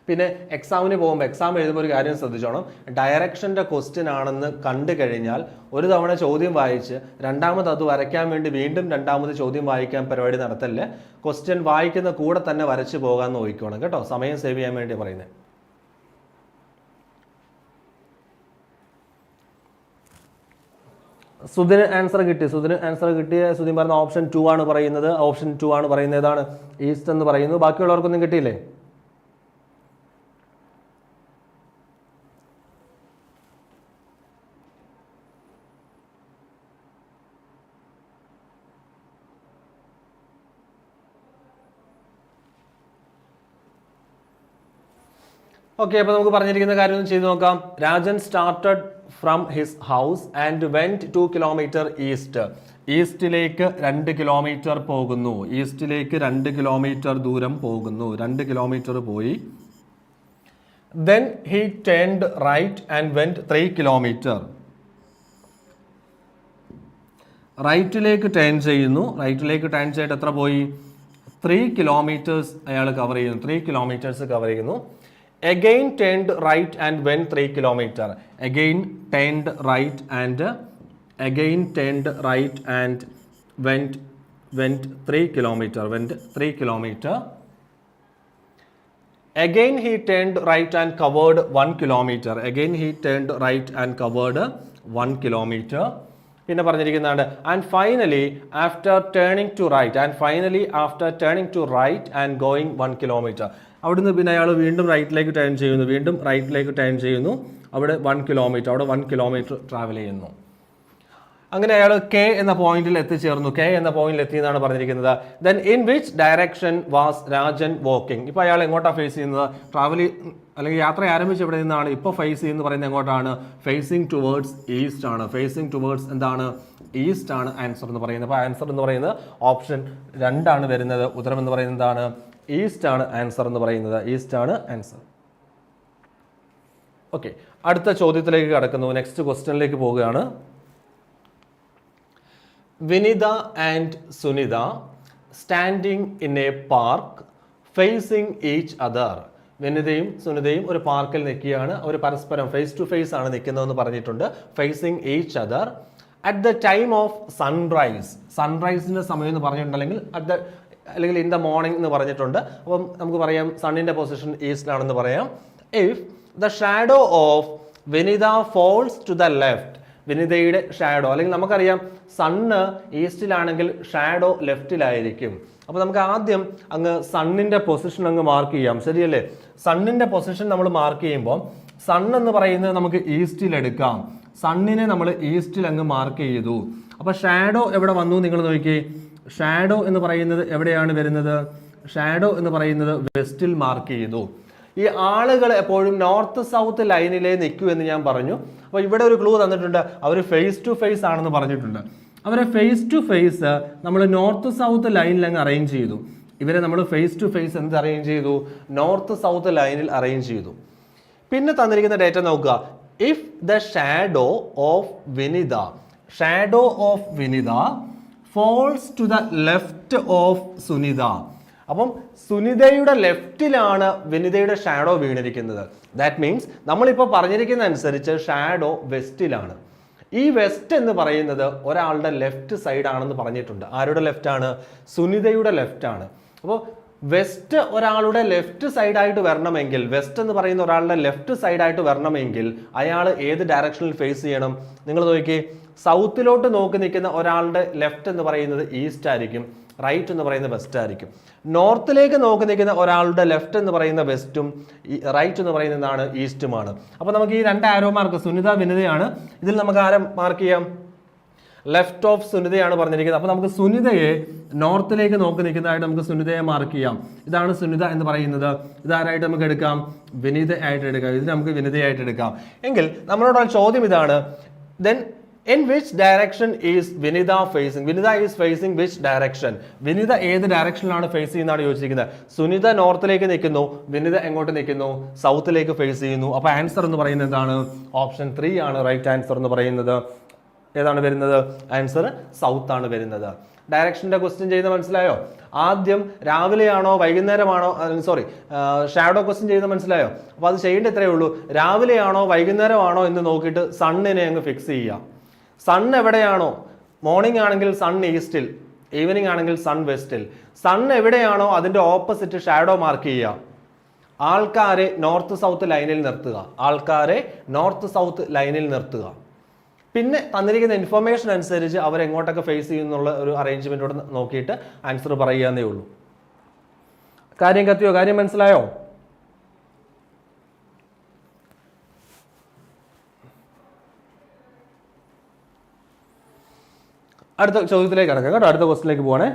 പിന്നെ എക്സാമിന് പോകുമ്പോൾ, എക്സാം എഴുതുമ്പോൾ ഒരു കാര്യം ശ്രദ്ധിച്ചോണം. ഡയറക്ഷൻ്റെ ക്വസ്റ്റ്യൻ ആണെന്ന് കണ്ടു കഴിഞ്ഞാൽ ഒരു തവണ ചോദ്യം വായിച്ച് രണ്ടാമത് അത് വരയ്ക്കാൻ വേണ്ടി വീണ്ടും രണ്ടാമത് ചോദ്യം വായിക്കാൻ പരിപാടി നടത്തല്ലേ. ക്വസ്റ്റ്യൻ വായിക്കുന്ന കൂടെ തന്നെ വരച്ച് പോകാൻ നോക്കിക്കോണം കേട്ടോ. സമയം സേവ് ചെയ്യാൻ വേണ്ടി പറയുന്നത്. സുധിന് ആൻസർ കിട്ടി. സുധിന് ആൻസർ കിട്ടിയ സുധിൻ പറഞ്ഞ ഓപ്ഷൻ 2 ആണ് പറയുന്നത്. ഓപ്ഷൻ 2 ആണ് പറയുന്നത്. ഏതാണ്? ഈസ്റ്റ് എന്ന് പറയുന്നു. ബാക്കിയുള്ളവർക്കൊന്നും കിട്ടിയില്ലേ? ഓക്കെ, അപ്പോൾ നമുക്ക് പറഞ്ഞിരിക്കുന്ന കാര്യം ഒന്ന് ചെയ്ത് നോക്കാം. Rajan started from his house and went 2 kilometre east. ഈസ്റ്റിലേക്ക് 2 കിലോമീറ്റർ പോകുന്നു. ഈസ്റ്റിലേക്ക് 2 കിലോമീറ്റർ ദൂരം പോകുന്നു. 2 കിലോമീറ്റർ പോയി. Then he turned right and went 3 kilometre. റൈറ്റിലേക്ക് ടേൺ ചെയ്യുന്നു. റൈറ്റിലേക്ക് ടേൺ ചെയ്തിട്ട് എത്ര പോയി? 3 കിലോമീറ്റേഴ്സ് അയാൾ കവർ ചെയ്യുന്നു. 3 കിലോമീറ്റേഴ്സ് കവർ ചെയ്യുന്നു. Again turned right and went 3 kilometer. Again turned right and again turned right and went 3 kilometer. Went 3 kilometer. Again he turned right and covered 1 kilometer. Again he turned right and covered 1 kilometer. പിന്നെ പറഞ്ഞിരിക്കുന്നതാണ് and finally after turning to right. And finally after turning to right and going 1 kilometre. അവിടുന്ന് പിന്നെ അയാൾ വീണ്ടും റൈറ്റിലേക്ക് turn ചെയ്യുന്നു. വീണ്ടും റൈറ്റിലേക്ക് ടേൺ ചെയ്യുന്നു. അവിടെ 1 കിലോമീറ്റർ, അവിടെ 1 കിലോമീറ്റർ ട്രാവൽ ചെയ്യുന്നു. അങ്ങനെ അയാൾ കെ എന്ന പോയിന്റിൽ എത്തിച്ചേർന്നു. കെ എന്ന പോയിന്റിൽ എത്തി എന്നാണ് പറഞ്ഞിരിക്കുന്നത്. Then in which direction was Rajan walking? ഇപ്പോൾ അയാൾ എങ്ങോട്ടാണ് ഫേസ് ചെയ്യുന്നത്? ട്രാവൽ അല്ലെങ്കിൽ യാത്ര ആരംഭിച്ച് എവിടെ നിന്നാണ്? ഇപ്പോൾ ഫേസ് ചെയ്യുന്നത് പറയുന്നത് എങ്ങോട്ടാണ്? ഫേസിങ് ടുവേർഡ്സ് ഈസ്റ്റ് ആണ്. ഫേസിങ് ടുവേർഡ്സ് എന്താണ്? ഈസ്റ്റ് ആണ് ആൻസർ എന്ന് പറയുന്നത്. അപ്പോൾ ആൻസർ എന്ന് പറയുന്നത് ഓപ്ഷൻ 2 ആണ് വരുന്നത്. ഉത്തരം എന്ന് പറയുന്നത് എന്താണ്? ഈസ്റ്റ് ആണ് ആൻസർ എന്ന് പറയുന്നത്. ഈസ്റ്റ് ആണ് ആൻസർ. ഓക്കെ, അടുത്ത ചോദ്യത്തിലേക്ക് കടക്കുന്നു. നെക്സ്റ്റ് ക്വസ്റ്റ്യനിലേക്ക് പോവുകയാണ്. Vinitha and Sunitha standing in a park facing each other. വിനിതയും സുനിതയും ഒരു പാർക്കിൽ നിൽക്കുകയാണ്. അവർ പരസ്പരം ഫേസ് ടു ഫേസ് ആണ് നിൽക്കുന്നതെന്ന് പറഞ്ഞിട്ടുണ്ട്. Facing each other at the time of sunrise. സൺറൈസിൻ്റെ സമയം എന്ന് പറഞ്ഞിട്ടുണ്ടെങ്കിൽ അല്ലെങ്കിൽ ഇൻ ദ മോർണിംഗ് എന്ന് പറഞ്ഞിട്ടുണ്ട്. അപ്പം നമുക്ക് പറയാം സണ്ണിൻ്റെ പൊസിഷൻ ഈസ്റ്റിലാണെന്ന് പറയാം. If the shadow of Vinitha falls to the left. വിനിതയുടെ ഷാഡോ, അല്ലെങ്കിൽ നമുക്കറിയാം സണ്ണ് ഈസ്റ്റിലാണെങ്കിൽ ഷാഡോ ലെഫ്റ്റിലായിരിക്കും. അപ്പോൾ നമുക്ക് ആദ്യം അങ്ങ് സണ്ണിൻ്റെ പൊസിഷൻ അങ്ങ് മാർക്ക് ചെയ്യാം, ശരിയല്ലേ? സണ്ണിൻ്റെ പൊസിഷൻ നമ്മൾ മാർക്ക് ചെയ്യുമ്പോൾ സൺ എന്ന് പറയുന്നത് നമുക്ക് ഈസ്റ്റിൽ എടുക്കാം. സണ്ണിനെ നമ്മൾ ഈസ്റ്റിൽ അങ്ങ് മാർക്ക് ചെയ്തു. അപ്പോൾ ഷാഡോ എവിടെ വന്നു നിങ്ങൾ നോക്കിയേ. ഷാഡോ എന്ന് പറയുന്നത് എവിടെയാണ് വരുന്നത്? ഷാഡോ എന്ന് പറയുന്നത് വെസ്റ്റിൽ മാർക്ക് ചെയ്തു. ഈ ആളുകൾ എപ്പോഴും നോർത്ത് സൗത്ത് ലൈനിലേ നിൽക്കൂ എന്ന് ഞാൻ പറഞ്ഞു. അപ്പോൾ ഇവിടെ ഒരു ക്ലൂ തന്നിട്ടുണ്ട്. അവർ ഫേസ് ടു ഫേസ് ആണെന്ന് പറഞ്ഞിട്ടുണ്ട്. അവരെ ഫേസ് ടു ഫേസ് നമ്മൾ നോർത്ത് സൗത്ത് ലൈനിൽ അങ്ങ് അറേഞ്ച് ചെയ്തു. ഇവരെ നമ്മൾ ഫേസ് ടു ഫേസ് എന്ത് അറേഞ്ച് ചെയ്തു? നോർത്ത് സൗത്ത് ലൈനിൽ അറേഞ്ച് ചെയ്തു. പിന്നെ തന്നിരിക്കുന്ന ഡേറ്റ നോക്കുക. If the shadow of Vinitha, shadow of Vinitha falls to the left of Sunitha. അപ്പം സുനിതയുടെ ലെഫ്റ്റിലാണ് വിനിതയുടെ ഷാഡോ വീണിരിക്കുന്നത്. ദാറ്റ് മീൻസ് നമ്മളിപ്പോൾ പറഞ്ഞിരിക്കുന്ന അനുസരിച്ച് ഷാഡോ വെസ്റ്റിലാണ്. ഈ വെസ്റ്റ് എന്ന് പറയുന്നത് ഒരാളുടെ ലെഫ്റ്റ് സൈഡ് ആണെന്ന് പറഞ്ഞിട്ടുണ്ട്. ആരുടെ ലെഫ്റ്റ് ആണ്? സുനിതയുടെ ലെഫ്റ്റ് ആണ്. അപ്പോൾ വെസ്റ്റ് ഒരാളുടെ ലെഫ്റ്റ് സൈഡായിട്ട് വരണമെങ്കിൽ, വെസ്റ്റ് എന്ന് പറയുന്ന ഒരാളുടെ ലെഫ്റ്റ് സൈഡായിട്ട് വരണമെങ്കിൽ അയാൾ ഏത് ഡയറക്ഷനിൽ ഫേസ് ചെയ്യണം? നിങ്ങൾ നോക്കിയേ, സൗത്തിലോട്ട് നോക്കി നിൽക്കുന്ന ഒരാളുടെ ലെഫ്റ്റ് എന്ന് പറയുന്നത് ഈസ്റ്റ് ആയിരിക്കും, റൈറ്റ് എന്ന് പറയുന്നത് വെസ്റ്റ് ആയിരിക്കും. നോർത്തിലേക്ക് നോക്കി നിൽക്കുന്ന ഒരാളുടെ ലെഫ്റ്റ് എന്ന് പറയുന്ന വെസ്റ്റും റൈറ്റ് എന്ന് പറയുന്നതാണ് ഈസ്റ്റുമാണ്. അപ്പോൾ നമുക്ക് ഈ 2 ആരോ മാർക്ക് സുനിത വിനിതയാണ്. ഇതിൽ നമുക്ക് ആരെ മാർക്ക് ചെയ്യാം? ലെഫ്റ്റ് ഓഫ് സുനിതയാണ് പറഞ്ഞിരിക്കുന്നത്. അപ്പോൾ നമുക്ക് സുനിതയെ നോർത്തിലേക്ക് നോക്കി നിൽക്കുന്നതായിട്ട് നമുക്ക് സുനിതയെ മാർക്ക് ചെയ്യാം. ഇതാണ് സുനിത എന്ന് പറയുന്നത്. ഇതാരായിട്ട് നമുക്ക് എടുക്കാം? വിനിത ആയിട്ട് എടുക്കാം. ഇത് നമുക്ക് വിനിതയായിട്ട് എടുക്കാം. എങ്കിൽ നമ്മളോടുള്ള ചോദ്യം ഇതാണ്. Then in which direction is Vinitha facing? Vinitha is facing which direction? Vinitha ഏത് ഡയറക്ഷനിലാണ് ഫേസ് ചെയ്യുന്നതാണ് ചോദിച്ചിരിക്കുന്നത്. സുനിത നോർത്തിലേക്ക് നിൽക്കുന്നു, വിനിത എങ്ങോട്ട് നിൽക്കുന്നു? സൗത്തിലേക്ക് ഫേസ് ചെയ്യുന്നു. അപ്പോൾ ആൻസർ എന്ന് പറയുന്നത് എന്താണ്? ഓപ്ഷൻ 3 ആണ് റൈറ്റ് ആൻസർ എന്ന് പറയുന്നത്. ഏതാണ് വരുന്നത്? ആൻസർ സൗത്ത് ആണ് വരുന്നത്. ഡയറക്ഷൻ്റെ ക്വസ്റ്റ്യൻ ചെയ്യുന്നത് മനസ്സിലായോ? ആദ്യം രാവിലെയാണോ വൈകുന്നേരമാണോ, സോറി ഷാഡോ ക്വസ്റ്റ്യൻ ചെയ്യുന്നത് മനസ്സിലായോ? അപ്പോൾ അത് ചെയ്യേണ്ട ഇത്രയേ ഉള്ളൂ. രാവിലെയാണോ വൈകുന്നേരമാണോ എന്ന് നോക്കിയിട്ട് സണ്ണിനെ അങ്ങ് ഫിക്സ് ചെയ്യുക. സൺ എവിടെയാണോ, മോർണിംഗ് ആണെങ്കിൽ സൺ ഈസ്റ്റിൽ, ഈവനിങ് ആണെങ്കിൽ സൺ വെസ്റ്റിൽ. സൺ എവിടെയാണോ അതിൻ്റെ ഓപ്പോസിറ്റ് ഷാഡോ മാർക്ക് ചെയ്യുക. ആൾക്കാരെ നോർത്ത് സൗത്ത് ലൈനിൽ നിർത്തുക. ആൾക്കാരെ നോർത്ത് സൗത്ത് ലൈനിൽ നിർത്തുക. പിന്നെ തന്നിരിക്കുന്ന ഇൻഫർമേഷൻ അനുസരിച്ച് അവരെങ്ങോട്ടൊക്കെ ഫേസ് ചെയ്യുന്നുള്ള ഒരു അറേഞ്ച്മെൻറ്റോട് നോക്കിയിട്ട് ആൻസർ പറയാന്നേ ഉള്ളൂ. കാര്യം കത്തിയോ? കാര്യം മനസ്സിലായോ? അടുത്ത ചോദ്യത്തിലേക്ക് കടക്കാം കേട്ടോ. അടുത്ത ക്വസ്റ്റിലേക്ക് പോവാണേ.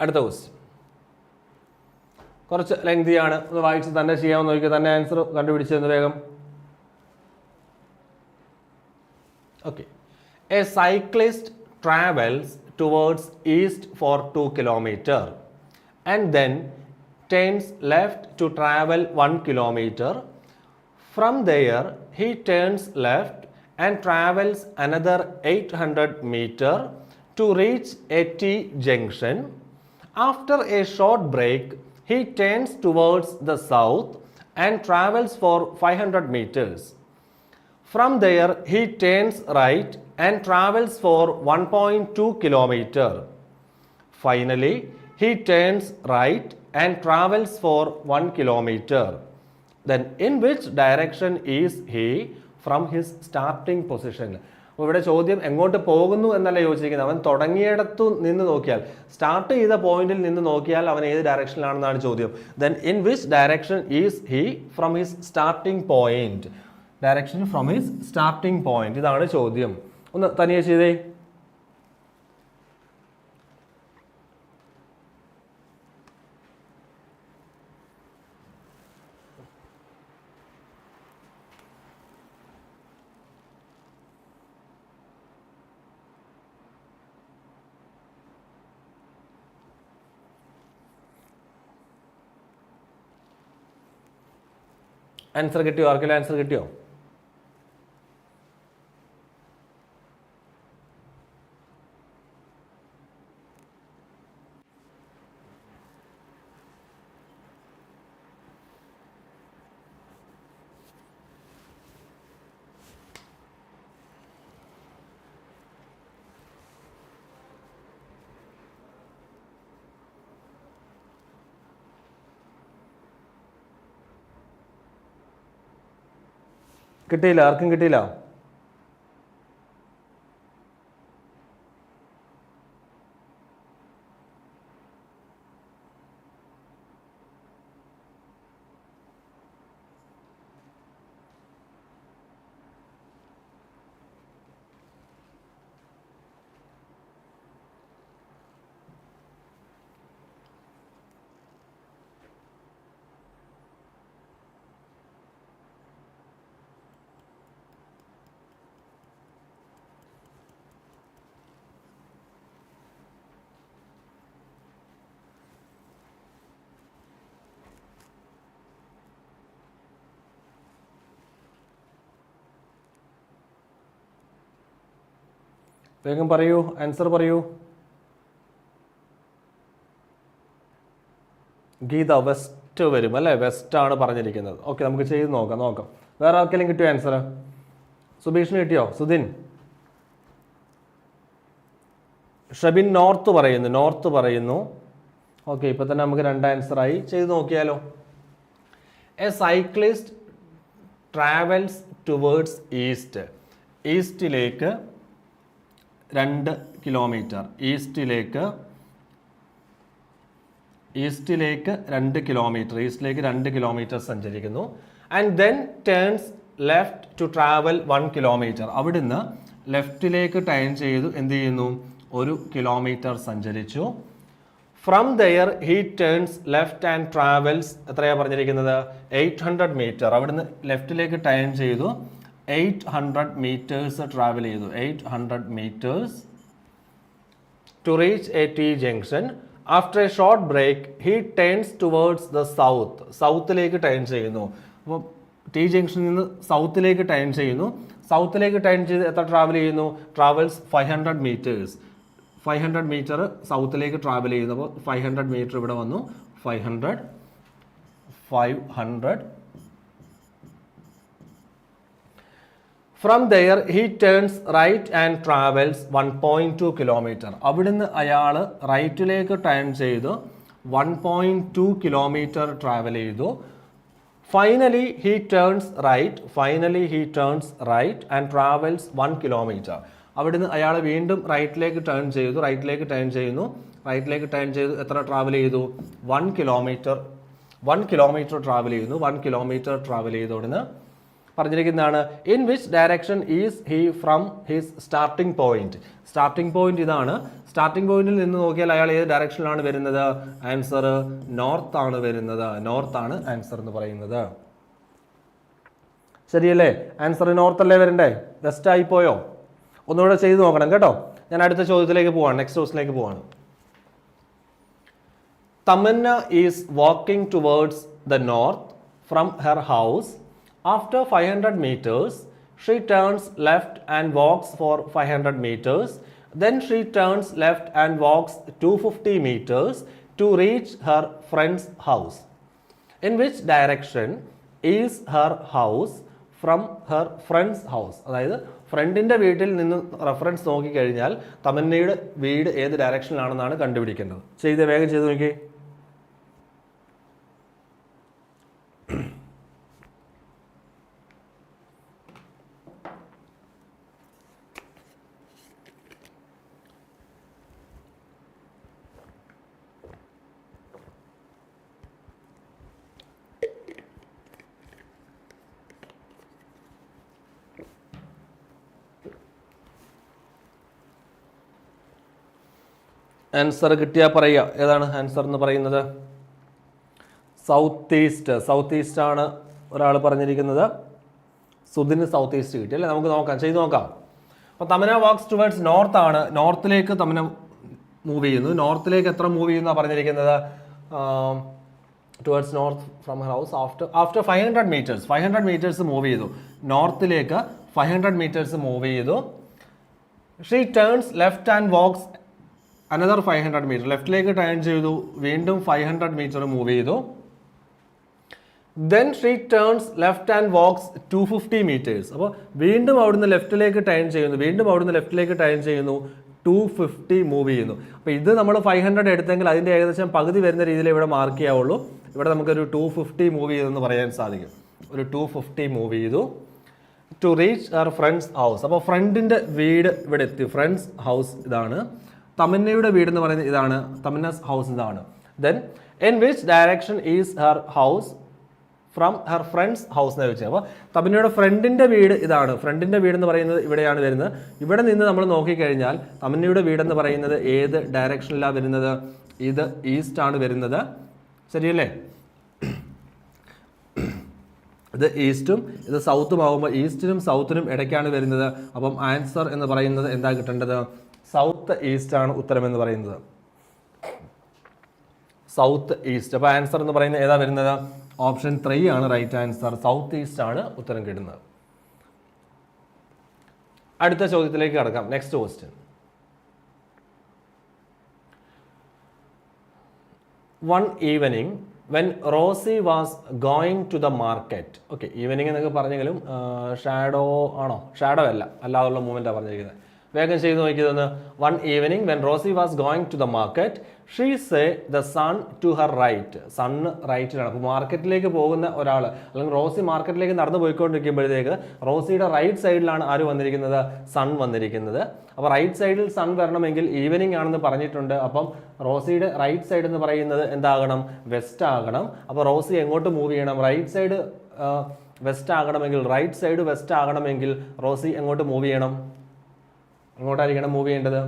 അടുത്ത ക്വസ്റ്റ്യൻ കുറച്ച് ലെങ്തിയാണ്. ഒന്ന് വായിച്ച് തന്നെ ചെയ്യാമെന്ന് നോക്കിയാൽ തന്നെ ആൻസർ കണ്ടുപിടിച്ചെന്ന് വേഗം. Okay. A cyclist travels towards east for 2 kilometers and then turns left to travel 1 kilometer. From there, he turns left and travels another 800 meters to reach a T junction. After a short break, he turns towards the south and travels for 500 meters. From there, he turns right and travels for 1.2 kilometers. Finally, he turns right and travels for 1 kilometer. Then in which direction is he from his starting position? അപ്പോൾ ഇവിടെ ചോദ്യം എങ്ങോട്ട് പോകുന്നു എന്നല്ല ചോദിച്ചിരിക്കുന്നത്, അവൻ തുടങ്ങിയിടത്തു നിന്ന് നോക്കിയാൽ, സ്റ്റാർട്ട് ചെയ്ത പോയിന്റിൽ നിന്ന് നോക്കിയാൽ അവൻ ഏത് ഡയറക്ഷനിലാണെന്നാണ് ചോദ്യം. Then in which direction is he from his starting point, direction from his starting point, ഇതാണ് ചോദ്യം. ഒന്ന് തനിയെ ചെയ്തേ. ആൻസർ കിട്ടിയോ? ആർക്കെങ്കിലും ആൻസർ കിട്ടിയോ? കിട്ടിയില്ല, ആർക്കും കിട്ടിയില്ല. വേഗം പറയൂ, ആൻസർ പറയൂ. ഗീത വെസ്റ്റ് വരും അല്ലേ? വെസ്റ്റ് ആണ് പറഞ്ഞിരിക്കുന്നത്. ഓക്കെ, നമുക്ക് ചെയ്ത് നോക്കാം. വേറെ ആർക്കെങ്കിലും കിട്ടിയോ ആൻസർ? സുബീഷിന് കിട്ടിയോ? സുധിൻ? ഷബിൻ നോർത്ത് പറയുന്നു. ഓക്കെ, ഇപ്പൊ തന്നെ നമുക്ക് 2 ആൻസറായി. ചെയ്ത് നോക്കിയാലോ. A cyclist travels towards east, ഈസ്റ്റിലേക്ക് 2 കിലോമീറ്റർ, ഈസ്റ്റിലേക്ക് 2 കിലോമീറ്റർ സഞ്ചരിക്കുന്നു. And then turns left to travel 1 kilometre, അവിടുന്ന് ലെഫ്റ്റിലേക്ക് ടേൺ ചെയ്തു എന്ത് ചെയ്യുന്നു? 1 കിലോമീറ്റർ സഞ്ചരിച്ചു. From there he turns left and travels, എത്രയാണ് പറഞ്ഞിരിക്കുന്നത്? 800 മീറ്റർ, അവിടുന്ന് ലെഫ്റ്റിലേക്ക് ടേൺ ചെയ്തു 800 മീറ്റേഴ്സ് ട്രാവൽ ചെയ്തു, 800 metres to reach a T junction. After a short break he turns towards the south, സൗത്തിലേക്ക് ടേൺ ചെയ്യുന്നു. അപ്പോൾ ടി ജംഗ്ഷനിൽ നിന്ന് സൗത്തിലേക്ക് ടേൺ ചെയ്യുന്നു. സൗത്തിലേക്ക് ടേൺ ചെയ്ത് എത്ര ട്രാവൽ ചെയ്യുന്നു? ട്രാവൽസ് 500 മീറ്റേഴ്സ്, 500 മീറ്റർ സൗത്തിലേക്ക് ട്രാവൽ ചെയ്യുന്നു. അപ്പോൾ 500 മീറ്റർ ഇവിടെ വന്നു, 500. From there he turns right and travels 1.2 kilometer, അവിടുന്ന് അയാൾ റൈറ്റിലേക്ക് ടേൺ ചെയ്ത് 1.2 കിലോമീറ്റർ ട്രാവൽ ചെയ്തു. Finally he turns right and travels 1 kilometre, അവിടുന്ന് അയാൾ വീണ്ടും റൈറ്റിലേക്ക് ടേൺ ചെയ്യുന്നു. റൈറ്റിലേക്ക് ടേൺ ചെയ്ത് എത്ര ട്രാവൽ ചെയ്തു? 1 കിലോമീറ്റർ ട്രാവൽ ചെയ്യുന്നു. 1 കിലോമീറ്റർ ട്രാവൽ ചെയ്തോടുന്ന് പറഞ്ഞിരിക്കുന്നതാണ് in which direction is he from his starting point. Starting point ഇതാണ്. സ്റ്റാർട്ടിംഗ് പോയിന്റിൽ നിന്ന് നോക്കിയാൽ അയാൾ ഏത് ഡയറക്ഷനിലാണ് വരുന്നത്? ആൻസർ നോർത്ത് ആണ് വരുന്നത്. നോർത്താണ് ആൻസർ എന്ന് പറയുന്നത്. ശരിയല്ലേ? ആൻസർ നോർത്ത് അല്ലേ വരണ്ടേ? വെസ്റ്റ് ആയിപ്പോയോ? ഒന്നുകൂടെ ചെയ്ത് നോക്കണം കേട്ടോ. ഞാൻ അടുത്ത ചോദ്യത്തിലേക്ക് പോവാണ്, നെക്സ്റ്റ് ക്വസ്റ്റിലേക്ക് പോവാണ്. Tamannaah is walking towards the north from her house. After 500 meters, she turns left and walks for 500 meters. Then she turns left and walks 250 meters to reach her friend's house. In which direction is her house from her friend's house? അതായത് ഫ്രണ്ടിൻ്റെ വീട്ടിൽ നിന്ന് reference നോക്കിക്കഴിഞ്ഞാൽ തമന്നയുടെ വീട് ഏത് ഡയറക്ഷനിലാണെന്നാണ് കണ്ടുപിടിക്കേണ്ടത്. വേഗം ചെയ്ത് നോക്കി. ആൻസർ കിട്ടിയാൽ പറയുക. ഏതാണ് ആൻസർ എന്ന് പറയുന്നത്? സൗത്ത് ഈസ്റ്റ് ആണ് ഒരാൾ പറഞ്ഞിരിക്കുന്നത്. സുധിന് സൗത്ത് ഈസ്റ്റ് കിട്ടി അല്ലേ? നമുക്ക് നോക്കാം, ചെയ്ത് നോക്കാം. അപ്പോൾ തമന വാക്സ് ടുവേർഡ്സ് നോർത്ത് ആണ്. നോർത്തിലേക്ക് തമന മൂവ് ചെയ്യുന്നു. നോർത്തിലേക്ക് എത്ര മൂവ് ചെയ്യുന്നതാണ് പറഞ്ഞിരിക്കുന്നത്? Towards north from her house after 500 meters. 500 meters move ചെയ്തു. നോർത്തിലേക്ക് 500 meters മൂവ് ചെയ്തു. She turns left and walks another 500 meter. ലെഫ്റ്റിലേക്ക് ടേൺ ചെയ്തു, വീണ്ടും 500 meter മൂവ് ചെയ്തു. Then she turns left and walks 250 meters. അപ്പോൾ വീണ്ടും അവിടുന്ന് ലെഫ്റ്റിലേക്ക് ടേൺ ചെയ്യുന്നു, വീണ്ടും അവിടുന്ന് ലെഫ്റ്റിലേക്ക് ടേൺ ചെയ്യുന്നു, 250 മൂവ് ചെയ്യുന്നു. അപ്പോൾ ഇത് നമ്മൾ 500 എടുത്തെങ്കിൽ അതിൻ്റെ ഏകദേശം പകുതി വരുന്ന രീതിയിൽ ഇവിടെ മാർക്ക് ചെയ്യാവുള്ളൂ. ഇവിടെ നമുക്കൊരു 250 മൂവ് ചെയ്തെന്ന് പറയാൻ സാധിക്കും. ഒരു 250 മൂവ് ചെയ്തു ടു റീച്ച് അവർ ഫ്രണ്ട്സ് ഹൗസ്. അപ്പോൾ ഫ്രണ്ടിൻ്റെ വീട് ഇവിടെ എത്തി. ഫ്രണ്ട്സ് ഹൗസ് ഇതാണ്. തമന്നയുടെ വീട് എന്ന് പറയുന്നത് ഇതാണ്. തമന്നസ് ഹൗസ് ഇതാണ്. Then in which direction is Har house from her friends house എന്ന് ചോദിച്ചത്. അപ്പോൾ തമന്നയുടെ ഫ്രണ്ടിൻ്റെ വീട് ഇതാണ്. ഫ്രണ്ടിൻ്റെ വീട് എന്ന് പറയുന്നത് ഇവിടെയാണ് വരുന്നത്. ഇവിടെ നിന്ന് നമ്മൾ നോക്കിക്കഴിഞ്ഞാൽ തമന്നയുടെ വീടെന്ന് പറയുന്നത് ഏത് ഡയറക്ഷനിലാണ് വരുന്നത്? ഇത് ഈസ്റ്റ് ആണ് വരുന്നത്. ശരിയല്ലേ? ഇത് ഈസ്റ്റും ഇത് സൗത്തും ആകുമ്പോൾ ഈസ്റ്റിനും സൗത്തിനും ഇടയ്ക്കാണ് വരുന്നത്. അപ്പം ആൻസർ എന്ന് പറയുന്നത് എന്താ കിട്ടേണ്ടത്? സൗത്ത് ഈസ്റ്റ് ആണ് ഉത്തരം എന്ന് പറയുന്നത്. South east. അപ്പോൾ ആൻസർ എന്ന് പറയുന്നത് ഏതാ വരുന്നത്? ഓപ്ഷൻ 3 ആണ് റൈറ്റ് ആൻസർ. സൗത്ത് ഈസ്റ്റ് ആണ് ഉത്തരം കിട്ടുന്നത്. അടുത്ത ചോദ്യത്തിലേക്ക് കടക്കാം. Next question. One evening when Rossi was going to the market. Okay, evening എന്നൊക്കെ പറഞ്ഞെങ്കിലും ഷാഡോ ആണോ? ഷാഡോ അല്ല, അല്ലാതുള്ള മൂവ്മെൻറ്റാണ് പറഞ്ഞിരിക്കുന്നത്. വേഗം ചെയ്ത് നോക്കിയതൊന്ന്. One evening when Rossi was going to the market she say the sun to her right. Sun റൈറ്റിലാണ്. അപ്പോൾ മാർക്കറ്റിലേക്ക് പോകുന്ന ഒരാൾ, അല്ലെങ്കിൽ റോസി മാർക്കറ്റിലേക്ക് നടന്നു പോയിക്കൊണ്ടിരിക്കുമ്പോഴത്തേക്ക് റോസിയുടെ റൈറ്റ് സൈഡിലാണ് ആര് വന്നിരിക്കുന്നത്? സൺ വന്നിരിക്കുന്നത്. അപ്പോൾ റൈറ്റ് സൈഡിൽ സൺ വരണമെങ്കിൽ ഈവനിങ് ആണെന്ന് പറഞ്ഞിട്ടുണ്ട്. അപ്പം റോസിയുടെ റൈറ്റ് സൈഡ് എന്ന് പറയുന്നത് എന്താകണം? വെസ്റ്റ് ആകണം. അപ്പോൾ റോസി എങ്ങോട്ട് മൂവ് ചെയ്യണം? റൈറ്റ് സൈഡ് വെസ്റ്റ് ആകണമെങ്കിൽ, റൈറ്റ് സൈഡ് വെസ്റ്റ് ആകണമെങ്കിൽ റോസി എങ്ങോട്ട് മൂവ് ചെയ്യണം? എങ്ങോട്ടായിരിക്കണം മൂവ് ചെയ്യേണ്ടത്?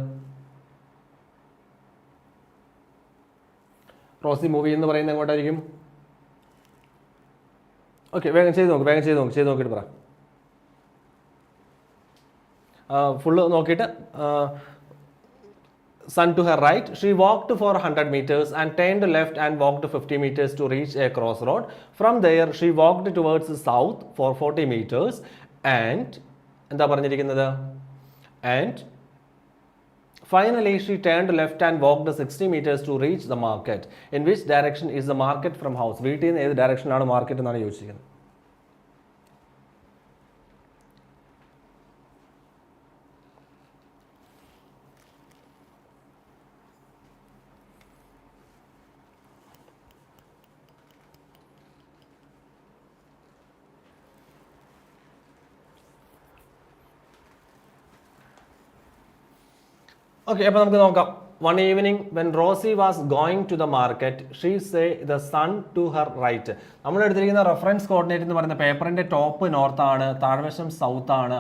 റോസി മൂവ് ചെയ്യുന്ന പറയുന്നത് എങ്ങോട്ടായിരിക്കും? ഓക്കെ, വേഗം ചെയ്ത് നോക്കിയിട്ട് പറ. ഫുള്ള് നോക്കിയിട്ട്. Sun to her right, she walked for 100 meters and turned left and walked 50 meters to reach a crossroad. From there, she walked towards the south for 40 meters and എന്താ പറഞ്ഞിരിക്കുന്നത്? And finally, she turned left and walked 60 meters to reach the market. In which direction is the market from house? വീട്ടിൽ നിന്ന് ഏത് ഡയറക്ഷനാണ് market എന്നാണ് ചോദിച്ചിരിക്കുന്നത്. Okay, അപ്പോൾ നമുക്ക് നോക്കാം. One evening when Rossi was going to the market she say the sun to her right. നമ്മൾ എടുത്തിരിക്കുന്ന റെഫറൻസ് കോർഡിനേറ്റ് എന്ന് പറയുന്ന പേപ്പറിൻ്റെ ടോപ്പ് നോർത്താണ്, താഴ്വശം സൗത്ത് ആണ്.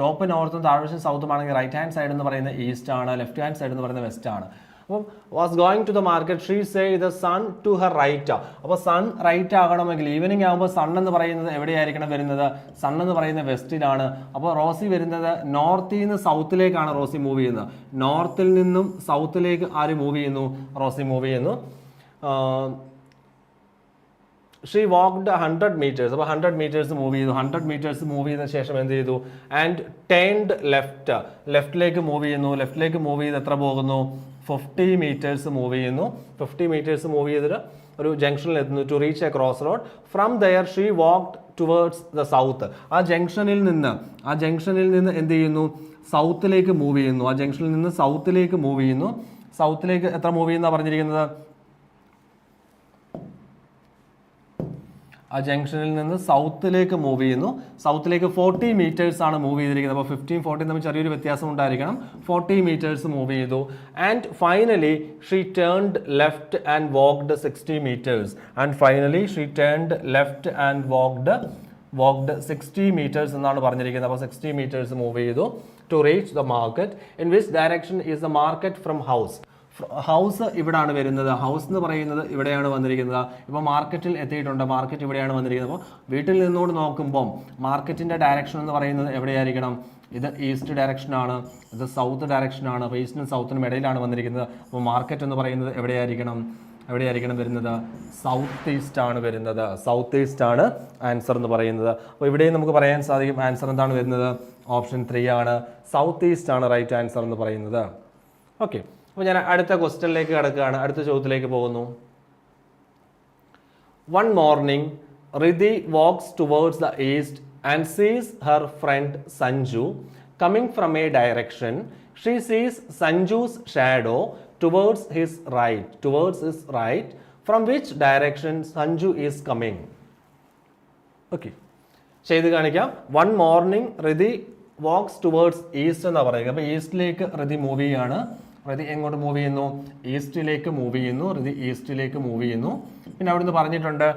ടോപ്പ് നോർത്തും താഴ്വശം സൗത്തും ആണെങ്കിൽ റൈറ്റ് ഹാൻഡ് സൈഡ് എന്ന് പറയുന്നത് ഈസ്റ്റ് ആണ്, ലെഫ്റ്റ് ഹാൻഡ് സൈഡ് എന്ന് പറയുന്നത് വെസ്റ്റ് ആണ്. അപ്പം was going to the market she say the sun to her right. അപ്പോൾ സൺ റൈറ്റ് ആകണമെങ്കിൽ ഈവനിങ് ആകുമ്പോൾ സൺ എന്ന് പറയുന്നത് എവിടെയായിരിക്കണം വരുന്നത്? സൺ എന്ന് പറയുന്നത് വെസ്റ്റിലാണ്. അപ്പോൾ റോസി വരുന്നത് നോർത്തിൽ നിന്ന് സൗത്തിലേക്കാണ് റോസി മൂവ് ചെയ്യുന്നത്. നോർത്തിൽ നിന്നും സൗത്തിലേക്ക് ആര് മൂവ് ചെയ്യുന്നു? റോസി മൂവ് ചെയ്യുന്നു. She walked 100 meters. അപ്പോൾ 100 meters മൂവ് ചെയ്തു. 100 meters മൂവ് ചെയ്ത ശേഷം എന്ത് ചെയ്തു? And turned left. ലെഫ്റ്റിലേക്ക് മൂവ് ചെയ്യുന്നു. ലെഫ്റ്റിലേക്ക് മൂവ് ചെയ്ത് എത്ര പോകുന്നു? 50 meters മൂവ് ചെയ്യുന്നു. 50 meters മൂവ് ചെയ്തിട്ട് ഒരു ജംഗ്ഷനിൽ എത്തുന്നു. To reach a cross road. From there she walked towards the south. ആ ജംഗ്ഷനിൽ നിന്ന് എന്ത് ചെയ്യുന്നു? സൗത്തിലേക്ക് മൂവ് ചെയ്യുന്നു. ആ ജംഗ്ഷനിൽ നിന്ന് സൗത്തിലേക്ക് മൂവ് ചെയ്യുന്നു. സൗത്തിലേക്ക് എത്ര മൂവ് ചെയ്യുന്ന പറഞ്ഞിരിക്കുന്നത്? ആ ജംഗ്ഷനിൽ നിന്ന് സൗത്തിലേക്ക് മൂവ് ചെയ്യുന്നു. സൗത്തിലേക്ക് 40 meters ആണ് മൂവ് ചെയ്തിരിക്കുന്നത്. അപ്പോൾ 15 40 തമ്മിൽ ചെറിയൊരു വ്യത്യാസം ഉണ്ടായിരിക്കണം. 40 meters മൂവ് ചെയ്തു. And finally she turned left and walked 60 meters. And finally she turned left and walked 60 meters എന്നാണ് പറഞ്ഞിരിക്കുന്നത്. അപ്പോൾ 60 meters മൂവ് ചെയ്തു. To reach the market. In which direction is the market from house? House ഇവിടാണ് വരുന്നത്. House എന്ന് പറയുന്നത് ഇവിടെയാണ് വന്നിരിക്കുന്നത്. ഇപ്പോൾ മാർക്കറ്റിൽ എത്തിയിട്ടുണ്ട്. മാർക്കറ്റ് ഇവിടെയാണ് വന്നിരിക്കുന്നത്. അപ്പോൾ വീട്ടിൽ നിന്നുകൊണ്ട് നോക്കുമ്പം മാർക്കറ്റിൻ്റെ ഡയറക്ഷൻ എന്ന് പറയുന്നത് എവിടെയായിരിക്കണം? ഇത് ഈസ്റ്റ് ഡയറക്ഷനാണ്, ഇത് സൗത്ത് ഡയറക്ഷനാണ്. അപ്പോൾ ഈസ്റ്റിനും സൗത്തിനും ഇടയിലാണ് വന്നിരിക്കുന്നത്. അപ്പോൾ മാർക്കറ്റ് എന്ന് പറയുന്നത് എവിടെയായിരിക്കണം വരുന്നത്? സൗത്ത് ഈസ്റ്റ് ആണ് വരുന്നത്. സൗത്ത് ഈസ്റ്റ് ആണ് ആൻസർ എന്ന് പറയുന്നത്. അപ്പോൾ ഇവിടെയും നമുക്ക് പറയാൻ സാധിക്കും ആൻസർ എന്താണ് വരുന്നത്? ഓപ്ഷൻ 3 ആണ്. സൗത്ത് ഈസ്റ്റ് ആണ് റൈറ്റ് ആൻസർ എന്ന് പറയുന്നത്. ഓക്കെ, അപ്പോൾ ഞാൻ അടുത്ത ക്വസ്റ്റ്യനിലേക്ക് കിടക്കുകയാണ്. അടുത്ത ചോദ്യത്തിലേക്ക് പോകുന്നു. One morning, Riddhi walks towards the east and sees her friend Sanju coming from a direction. She sees Sanju's shadow towards his right. From which direction Sanju is coming? Okay. ചെയ്ത് കാണിക്കാം. One morning Riddhi walks towards east എന്നാണ് പറയുക. അപ്പോൾ ഈസ്റ്റിലേക്ക് Riddhi move ചെയ്യാണ്. Riddhi എങ്ങോട്ട് move ചെയ്യുന്നു? ഈസ്റ്റിലേക്ക് move ചെയ്യുന്നു. Riddhi ഈസ്റ്റിലേക്ക് move ചെയ്യുന്നു. പിന്നെ അവിടുന്ന് പറഞ്ഞിട്ടുണ്ട്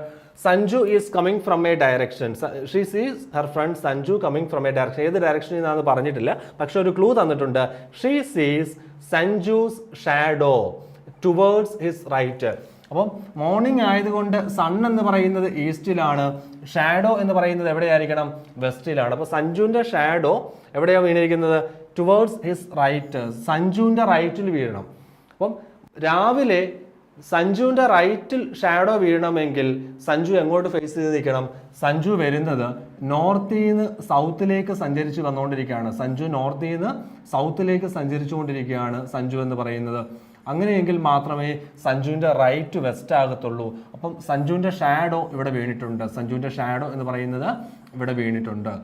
Sanju is coming from A direction. She സീസ് Har front Sanju coming from A direction. ഏത് ഡയറക്ഷനിൽ നിന്നാണെന്ന് പറഞ്ഞിട്ടില്ല, പക്ഷെ ഒരു ക്ലൂ തന്നിട്ടുണ്ട്. She sees Sanju's shadow towards his right. അപ്പം മോർണിംഗ് ആയതുകൊണ്ട് സൺ എന്ന് പറയുന്നത് ഈസ്റ്റിലാണ്, ഷാഡോ എന്ന് പറയുന്നത് എവിടെയായിരിക്കണം? വെസ്റ്റിലാണ്. അപ്പോൾ സഞ്ജുവിൻ്റെ ഷാഡോ എവിടെയാണ് വീണിരിക്കുന്നത്? Towards his right. സഞ്ജുവിൻ്റെ റൈറ്റിൽ വീഴണം. അപ്പം രാവിലെ സഞ്ജുവിൻ്റെ റൈറ്റിൽ ഷാഡോ വീഴണമെങ്കിൽ സഞ്ജു എങ്ങോട്ട് ഫേസ് ചെയ്ത് നിൽക്കണം? സഞ്ജു വരുന്നത് നോർത്തിൽ നിന്ന് സൗത്തിലേക്ക് സഞ്ചരിച്ച് വന്നുകൊണ്ടിരിക്കുകയാണ്. സഞ്ജു നോർത്തിൽ നിന്ന് സൗത്തിലേക്ക് സഞ്ചരിച്ചുകൊണ്ടിരിക്കുകയാണ് സഞ്ജു എന്ന് പറയുന്നത്. അങ്ങനെയെങ്കിൽ മാത്രമേ സഞ്ജുവിൻ്റെ റൈറ്റ് വെസ്റ്റ് ആകത്തുള്ളൂ. അപ്പം സഞ്ജുവിൻ്റെ ഷാഡോ ഇവിടെ വീണിട്ടുണ്ട്. സഞ്ജുവിൻ്റെ ഷാഡോ എന്ന് പറയുന്നത് ഇവിടെ വീണിട്ടുണ്ട്.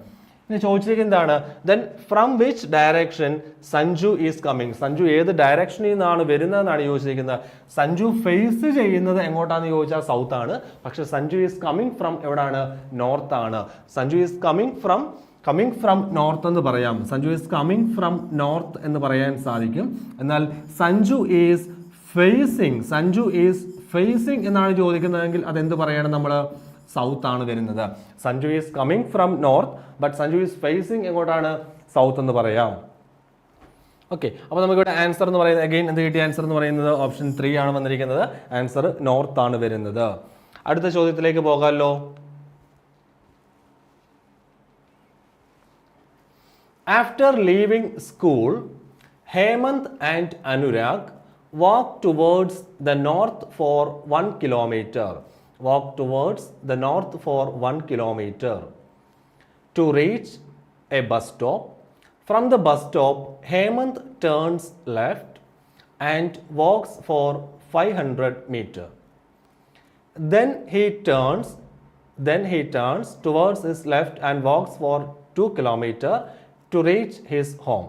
ഇനി ചോദിച്ചിരിക്കുന്നത് എന്താണ്? Then from which direction Sanju is coming. Sanju ഏത് ഡയറക്ഷനിൽ നിന്നാണ് വരുന്നതെന്നാണ് ചോദിച്ചിരിക്കുന്നത്. സഞ്ജു ഫേസ് ചെയ്യുന്നത് എങ്ങോട്ടാന്ന് ചോദിച്ചാൽ സൗത്ത് ആണ്. പക്ഷെ സഞ്ജു ഈസ് കമ്മിങ് ഫ്രം എവിടാണ്? നോർത്ത് ആണ്. Sanju is coming from north എന്ന് പറയാം. Sanju is coming from north എന്ന് പറയാൻ സാധിക്കും. എന്നാൽ സഞ്ജു ഈസ് ഫേസിങ് എന്നാണ് ചോദിക്കുന്നതെങ്കിൽ അതെന്ത് പറയണം നമ്മൾ? സൗത്ത് ആണ് വരുന്നത്. Sanju is coming from north, but Sanju is facing എങ്ങോട്ടാണ്? സൗത്ത് എന്ന് പറയാം. ഓക്കെ, അപ്പോൾ നമുക്കിവിടെ ആൻസർ എന്ന് പറയുന്നത് അഗെയിൻ എന്ത് കിട്ടിയ ആൻസർ എന്ന് പറയുന്നത് ഓപ്ഷൻ 3 ആണ് വന്നിരിക്കുന്നത്. ആൻസർ നോർത്ത് ആണ് വരുന്നത്. അടുത്ത ചോദ്യത്തിലേക്ക് പോകാമല്ലോ. After leaving school, Hemant and Anurag walked towards the north for 1 kilometer. To reach a bus stop. From the bus stop, Hemant turns left and walks for 500 meters. Then he turns towards his left and walks for 2 kilometers to reach his home.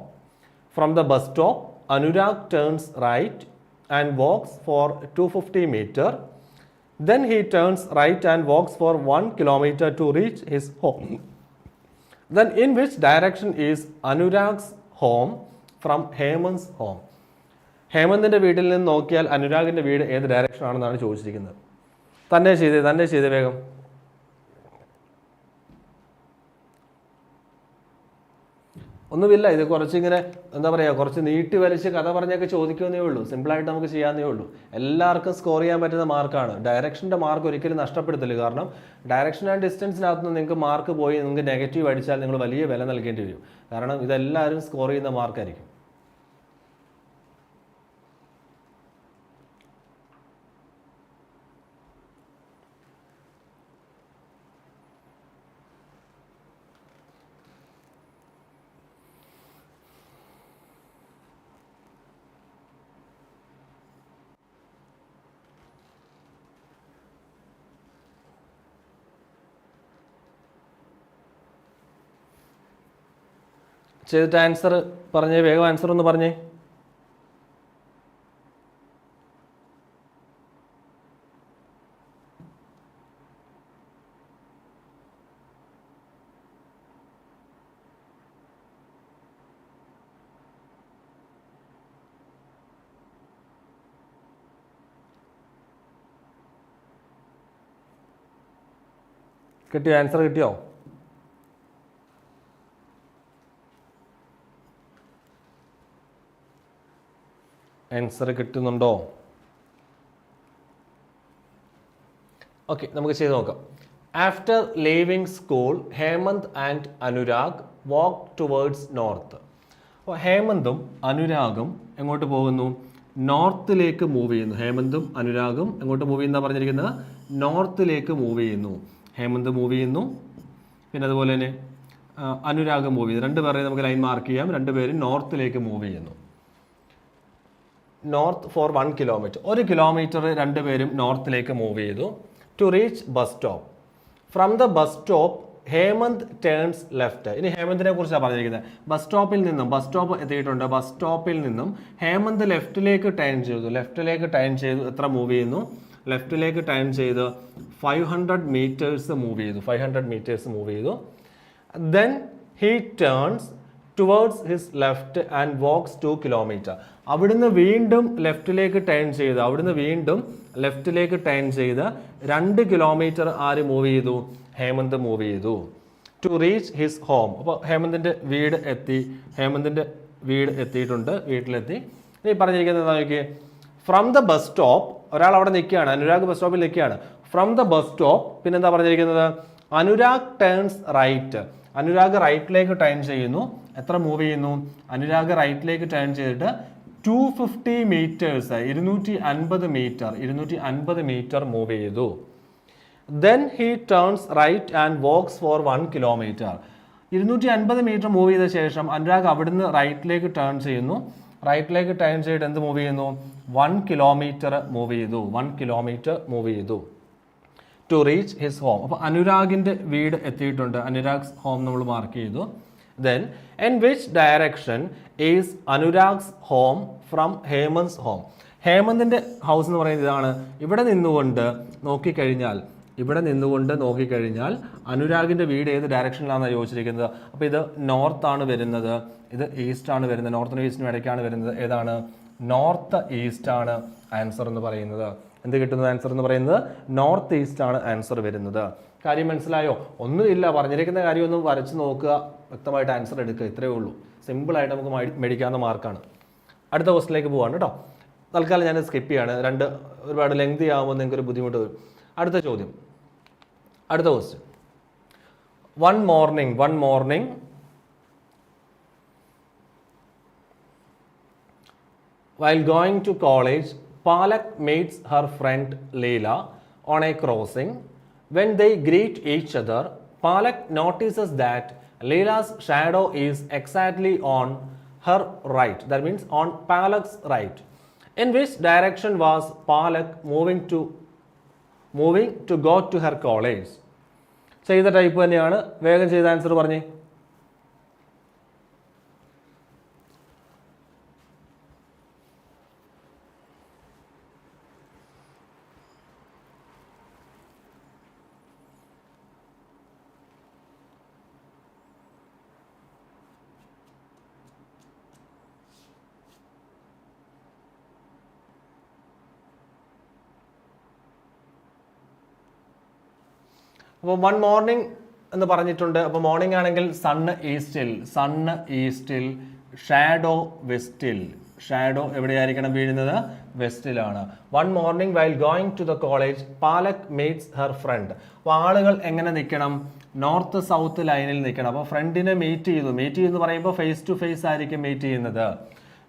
From the bus stop, Anurag turns right and walks for 250 meters. Then he turns right and walks for 1 kilometer to reach his home. Then in which direction is Anurag's home from Hemant's home? ഹേമന്തിൻ്റെ വീട്ടിൽ നിന്ന് നോക്കിയാൽ അനുരാഗിൻ്റെ വീട് ഏത് direction ആണെന്നാണ് ചോദിച്ചിരിക്കുന്നത്. തന്നെ ചെയ്തേ വേഗം. ഒന്നുമില്ല, ഇത് കുറച്ചിങ്ങനെ എന്താ പറയുക, കുറച്ച് നീട്ടി വലിച്ച് കഥ പറഞ്ഞൊക്കെ ചോദിക്കുമെന്നേ ഉള്ളൂ. സിമ്പിളായിട്ട് നമുക്ക് ചെയ്യാവുന്നേ ഉള്ളൂ. എല്ലാവർക്കും സ്കോർ ചെയ്യാൻ പറ്റുന്ന മാർക്കാണ്. ഡയറക്ഷൻ്റെ മാർക്ക് ഒരിക്കലും നഷ്ടപ്പെടുത്തില്ല. കാരണം ഡയറക്ഷൻ ആൻഡ് ഡിസ്റ്റൻസിനകത്ത് നിന്ന് നിങ്ങൾക്ക് മാർക്ക് പോയി നിങ്ങൾക്ക് നെഗറ്റീവ് അടിച്ചാൽ നിങ്ങൾ വലിയ വില നൽകേണ്ടി വരും. കാരണം ഇതെല്ലാവരും സ്കോർ ചെയ്യുന്ന മാർക്കായിരിക്കും. ചെയ്തിട്ട് ആൻസർ പറഞ്ഞേ, വേഗം ആൻസർ ഒന്ന് പറഞ്ഞേ. കിട്ടിയോ? ആൻസർ കിട്ടിയോ? ആൻസർ കിട്ടുന്നുണ്ടോ? ഓക്കെ, നമുക്ക് ചെയ്ത് നോക്കാം. After leaving school Hemant and Anurag walk towards north. അപ്പോൾ ഹേമന്തും അനുരാഗും എങ്ങോട്ട് പോകുന്നു? നോർത്തിലേക്ക് മൂവ് ചെയ്യുന്നു. ഹേമന്തും അനുരാഗും എങ്ങോട്ട് മൂവ് ചെയ്യുന്ന പറഞ്ഞിരിക്കുന്നത്? നോർത്തിലേക്ക് മൂവ് ചെയ്യുന്നു. ഹേമന്ത് മൂവ് ചെയ്യുന്നു, പിന്നെ അതുപോലെ തന്നെ അനുരാഗ് മൂവ് ചെയ്യുന്നു. രണ്ടുപേരെയും നമുക്ക് ലൈൻ മാർക്ക് ചെയ്യാം. രണ്ടുപേരും നോർത്തിലേക്ക് മൂവ് ചെയ്യുന്നു. നോർത്ത് ഫോർ 1 കിലോമീറ്റർ, 1 കിലോമീറ്റർ രണ്ടുപേരും നോർത്തിലേക്ക് മൂവ് ചെയ്തു. To reach bus stop. From the bus stop Hemant turns left. ഇനി ഹേമന്തിനെ കുറിച്ചാണ് പറഞ്ഞിരിക്കുന്നത്. ബസ് സ്റ്റോപ്പ് എത്തിയിട്ടുണ്ട്. ബസ് സ്റ്റോപ്പിൽ നിന്നും ഹേമന്ത് ലെഫ്റ്റിലേക്ക് ടേൺ ചെയ്തു. എത്ര മൂവ് ചെയ്യുന്നു? ലെഫ്റ്റിലേക്ക് ടേൺ ചെയ്ത് 500 മീറ്റേഴ്സ് മൂവ് ചെയ്തു. Then he turns towards his left and walks 2 kilometer. അവിടുന്ന് വീണ്ടും ലെഫ്റ്റിലേക്ക് ടേൺ ചെയ്ത് 2 കിലോമീറ്റർ ആര് മൂവ് ചെയ്തു? ഹേമന്ത് മൂവ് ചെയ്തു. To reach his home. അപ്പോൾ ഹേമന്തിൻ്റെ വീട് എത്തിയിട്ടുണ്ട്. വീട്ടിലെത്തി. ഈ പറഞ്ഞിരിക്കുന്നത് നോക്കിയേ, ഫ്രം ദ ബസ് സ്റ്റോപ്പ്, ഒരാൾ അവിടെ നിൽക്കുകയാണ്, അനുരാഗ് ബസ് സ്റ്റോപ്പിൽ നിൽക്കുകയാണ്. ഫ്രം ദ ബസ് സ്റ്റോപ്പ് പിന്നെന്താ പറഞ്ഞിരിക്കുന്നത്? Anurag turns right. അനുരാഗ് റൈറ്റിലേക്ക് ടേൺ ചെയ്യുന്നു. എത്ര മൂവ് ചെയ്യുന്നു? അനുരാഗ് റൈറ്റിലേക്ക് ടേൺ ചെയ്തിട്ട് 250 മീറ്റേഴ്സ് 250 മീറ്റർ മൂവ് ചെയ്തു. Then he turns right and walks for 1 kilometer. 250 meter move ചെയ്ത ശേഷം അനുരാഗ് അവിടുന്ന് റൈറ്റിലേക്ക് ടേൺ ചെയ്യുന്നു. എന്ത് മൂവ് ചെയ്യുന്നു? 1 കിലോമീറ്റർ മൂവ് ചെയ്തു. To reach his home. അപ്പോൾ അനുരാഗിൻ്റെ വീട് എത്തിയിട്ടുണ്ട്. അനുരാഗ്സ് ഹോം നമ്മൾ മാർക്ക് ചെയ്തു. Then in which direction is Anurag's home from Hemant's home. ഹേമന്തിൻ്റെ ഹൗസ് എന്ന് പറയുന്നത് ഇതാണ്. ഇവിടെ നിന്നുകൊണ്ട് നോക്കിക്കഴിഞ്ഞാൽ അനുരാഗിൻ്റെ വീട് ഏത് ഡയറക്ഷനിലാണെന്നാണ് ചോദിച്ചിരിക്കുന്നത്. അപ്പോൾ ഇത് നോർത്താണ് വരുന്നത്, ഇത് ഈസ്റ്റ് ആണ് വരുന്നത്. നോർത്തിനും ഈസ്റ്റിനും ഇടയ്ക്കാണ് വരുന്നത്. ഏതാണ്? നോർത്ത് ഈസ്റ്റ് ആണ് ആൻസർ എന്ന് പറയുന്നത്. എന്ത് കിട്ടുന്നത്? ആൻസർ എന്ന് പറയുന്നത് നോർത്ത് ഈസ്റ്റ് ആണ് ആൻസർ വരുന്നത്. കാര്യം മനസ്സിലായോ? ഒന്നുമില്ല, പറഞ്ഞിരിക്കുന്ന കാര്യം ഒന്ന് വരച്ച് നോക്കുക, വ്യക്തമായിട്ട് ആൻസർ എടുക്കുക. ഇത്രയേ ഉള്ളൂ. സിമ്പിളായിട്ട് നമുക്ക് മേടിക്കാവുന്ന മാർക്കാണ്. അടുത്ത ക്വസ്റ്റിലേക്ക് പോവാണ് കേട്ടോ. തൽക്കാലം ഞാൻ സ്കിപ്പ് ചെയ്യാണ്. ഒരുപാട് ലെങ്തി ആകുമ്പോൾ നിങ്ങൾക്ക് ഒരു ബുദ്ധിമുട്ട് വരും. അടുത്ത question. One morning while going to college, Palak meets her friend Leela on a crossing. When they greet each other, Palak notices that Leela's shadow is exactly on her right. That means on Palak's right. In which direction was Palak moving to go to her college? ചെയ്ത type തന്നെയാണ്. വേഗം ചെയ്ത answer പറഞ്ഞേ. അപ്പോൾ 1 morning എന്ന് പറഞ്ഞിട്ടുണ്ട്. അപ്പോൾ morning ആണെങ്കിൽ സണ്ണ് ഈസ്റ്റിൽ, ഷാഡോ വെസ്റ്റിൽ. ഷാഡോ എവിടെയായിരിക്കണം വീഴുന്നത്? വെസ്റ്റിലാണ്. 1 morning while going to the college Palak meets her friend. അപ്പോൾ ആളുകൾ എങ്ങനെ നിൽക്കണം? നോർത്ത് സൗത്ത് ലൈനിൽ നിൽക്കണം. അപ്പോൾ ഫ്രണ്ടിനെ മീറ്റ് ചെയ്യുന്നു പറയുമ്പോൾ ഫേസ് ടു ഫേസ് ആയിരിക്കും മീറ്റ് ചെയ്യുന്നത്.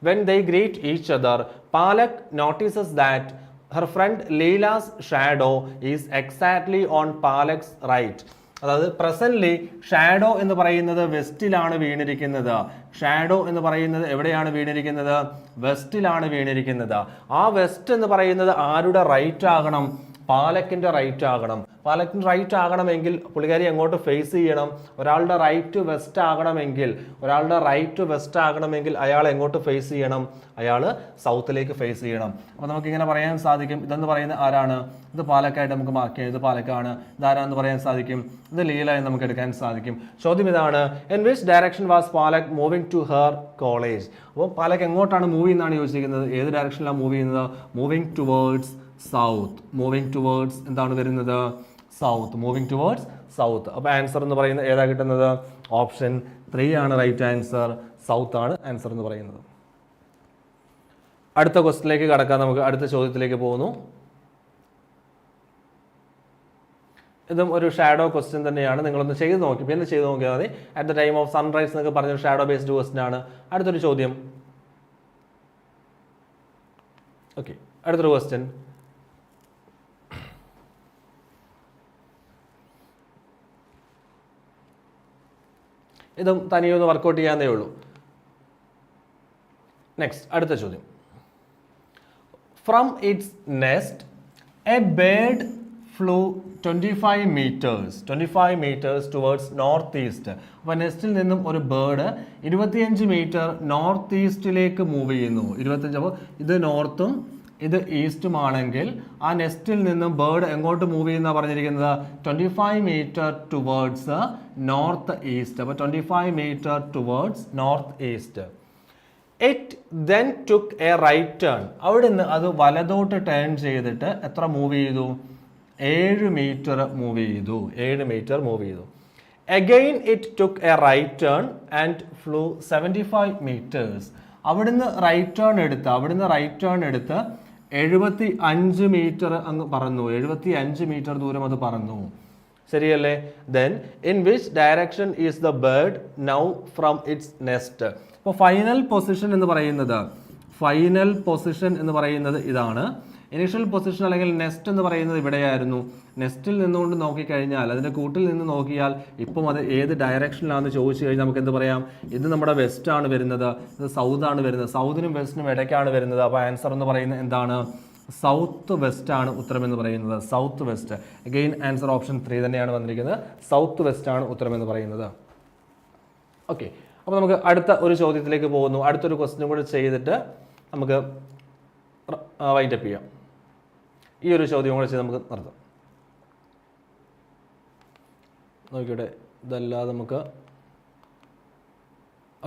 When they greet each other, Palak notices that her friend Leela's shadow is exactly on Palak's right. അതായത് പ്രസന്റ്ലി ഷാഡോ എന്ന് പറയുന്നത് വെസ്റ്റിലാണ് വീണിരിക്കുന്നത്. എവിടെയാണ് വീണിരിക്കുന്നത്? വെസ്റ്റിലാണ് വീണിരിക്കുന്നത്. ആ വെസ്റ്റ് എന്ന് പറയുന്നത് ആരുടെ റൈറ്റ് ആകണം? പാലക്കിൻ്റെ റൈറ്റ് ആകണം. പാലക്കിൻ്റെ റൈറ്റ് ആകണമെങ്കിൽ പുള്ളിക്കാരി എങ്ങോട്ട് ഫേസ് ചെയ്യണം? ഒരാളുടെ റൈറ്റ് വെസ്റ്റ് ആകണമെങ്കിൽ അയാൾ എങ്ങോട്ട് ഫേസ് ചെയ്യണം? അയാൾ സൗത്തിലേക്ക് ഫേസ് ചെയ്യണം. അപ്പോൾ നമുക്കിങ്ങനെ പറയാൻ സാധിക്കും. ഇതെന്ന് പറയുന്നത് ആരാണ്? ഇത് പാലക്കായിട്ട് നമുക്ക് മാർക്ക് ചെയ്യാം. ഇത് പാലക്കാണ്. ഇതാരാന്ന് പറയാൻ സാധിക്കും? ഇത് ലീല എന്ന് നമുക്ക് എടുക്കാൻ സാധിക്കും. ചോദ്യം ഇതാണ്, in which direction was Palak moving to her college. അപ്പോൾ പാലക് എങ്ങോട്ടാണ് മൂവ് ചെയ്യുന്നതാണ് ചോദിച്ചിരിക്കുന്നത്. ഏത് ഡയറക്ഷനിലാണ് മൂവ് ചെയ്യുന്നത്? Moving towards south. എന്താണ് വരുന്നത്? സൗത്ത്. അപ്പോൾ ആൻസർ എന്ന് പറയുന്നത് ഏതാ കിട്ടുന്നത്? ഓപ്ഷൻ 3 ആണ് റൈറ്റ് ആൻസർ. സൗത്ത് ആണ് ആൻസർ എന്ന് പറയുന്നത്. അടുത്ത ക്വസ്റ്റിലേക്ക് കടക്കാൻ നമുക്ക് അടുത്ത ചോദ്യത്തിലേക്ക് പോകുന്നു. ഇതും ഒരു ഷാഡോ ക്വസ്റ്റ്യൻ തന്നെയാണ്. നിങ്ങളൊന്ന് ചെയ്ത് നോക്കി പിന്നെ ചെയ്ത് നോക്കിയാൽ മതി. At the time of sunrise എന്നൊക്കെ പറഞ്ഞൊരു ഷാഡോ ബേസ്ഡ് ക്വസ്റ്റ്യൻ ആണ്. അടുത്തൊരു ചോദ്യം. ഓക്കെ, അടുത്തൊരു ക്വസ്റ്റ്യൻ. ഇതും തനിയെ ഒന്ന് വർക്കൗട്ട് ചെയ്യാന്നേ ഉള്ളൂ. നെക്സ്റ്റ്, അടുത്ത ചോദ്യം. From its nest a bird flew 25 meters towards north east. അപ്പോൾ നെസ്റ്റിൽ നിന്നും ഒരു ബേർഡ് 25 മീറ്റർ നോർത്ത് ഈസ്റ്റിലേക്ക് മൂവ് ചെയ്യുന്നു. 25, അപ്പോൾ ഇത് നോർത്തും ഇത് ഈസ്റ്റുമാണെങ്കിൽ ആ നെസ്റ്റിൽ നിന്നും ബേർഡ് എങ്ങോട്ട് മൂവ് ചെയ്യുന്ന പറഞ്ഞിരിക്കുന്നത് 25 മീറ്റർ ടുവേർഡ്സ് നോർത്ത് ഈസ്റ്റ്. അപ്പോൾ 25 meter towards north east. It then took a right turn. അവിടെ നിന്ന് അത് വലതോട്ട് ടേൺ ചെയ്തിട്ട് എത്ര മൂവ് ചെയ്തു? 7 മീറ്റർ മൂവ് ചെയ്തു. 7 മീറ്റർ മൂവ് ചെയ്തു. Again it took a right turn and flew 75 meters. അവിടുന്ന് റൈറ്റ് ടേൺ എടുത്ത് 75 മീറ്റർ അങ്ങ് പറന്നു. 75 മീറ്റർ ദൂരം അത് പറന്നു. ശരിയല്ലേ? Then in which direction is the bird now from its nest. അപ്പോൾ ഫൈനൽ പൊസിഷൻ എന്ന് പറയുന്നത് ഇതാണ്. ഇനീഷ്യൽ പൊസിഷൻ അല്ലെങ്കിൽ നെസ്റ്റ് എന്ന് പറയുന്നത് ഇവിടെയായിരുന്നു. നെസ്റ്റിൽ നിന്നുകൊണ്ട് നോക്കിക്കഴിഞ്ഞാൽ, അതിൻ്റെ കൂട്ടിൽ നിന്ന് നോക്കിയാൽ ഇപ്പം അത് ഏത് ഡയറക്ഷനിലാണെന്ന് ചോദിച്ചു കഴിഞ്ഞാൽ നമുക്ക് എന്ത് പറയാം? ഇത് നമ്മുടെ വെസ്റ്റ് ആണ് വരുന്നത്, ഇത് സൗത്ത് ആണ് വരുന്നത്. സൗത്തിനും വെസ്റ്റിനും ഇടയ്ക്കാണ് വരുന്നത്. അപ്പോൾ ആൻസർ എന്ന് പറയുന്നത് എന്താണ്? സൗത്ത് വെസ്റ്റ് ആണ് ഉത്തരം എന്ന് പറയുന്നത്. South west. Again answer option 3 തന്നെയാണ് വന്നിരിക്കുന്നത്. സൗത്ത് വെസ്റ്റ് ആണ് ഉത്തരം എന്ന് പറയുന്നത്. ഓക്കെ, അപ്പോൾ നമുക്ക് അടുത്ത ഒരു ചോദ്യത്തിലേക്ക് പോകുന്നു. അടുത്തൊരു ക്വസ്റ്റ്യൻ കൂടെ ചെയ്തിട്ട് നമുക്ക് വൈൻഡപ്പ് ചെയ്യാം. ഈ ഒരു ചോദ്യം കൂടെ ചെയ്ത് നമുക്ക് നടത്താം. നോക്കിയുടെ ഇതല്ലാതെ നമുക്ക്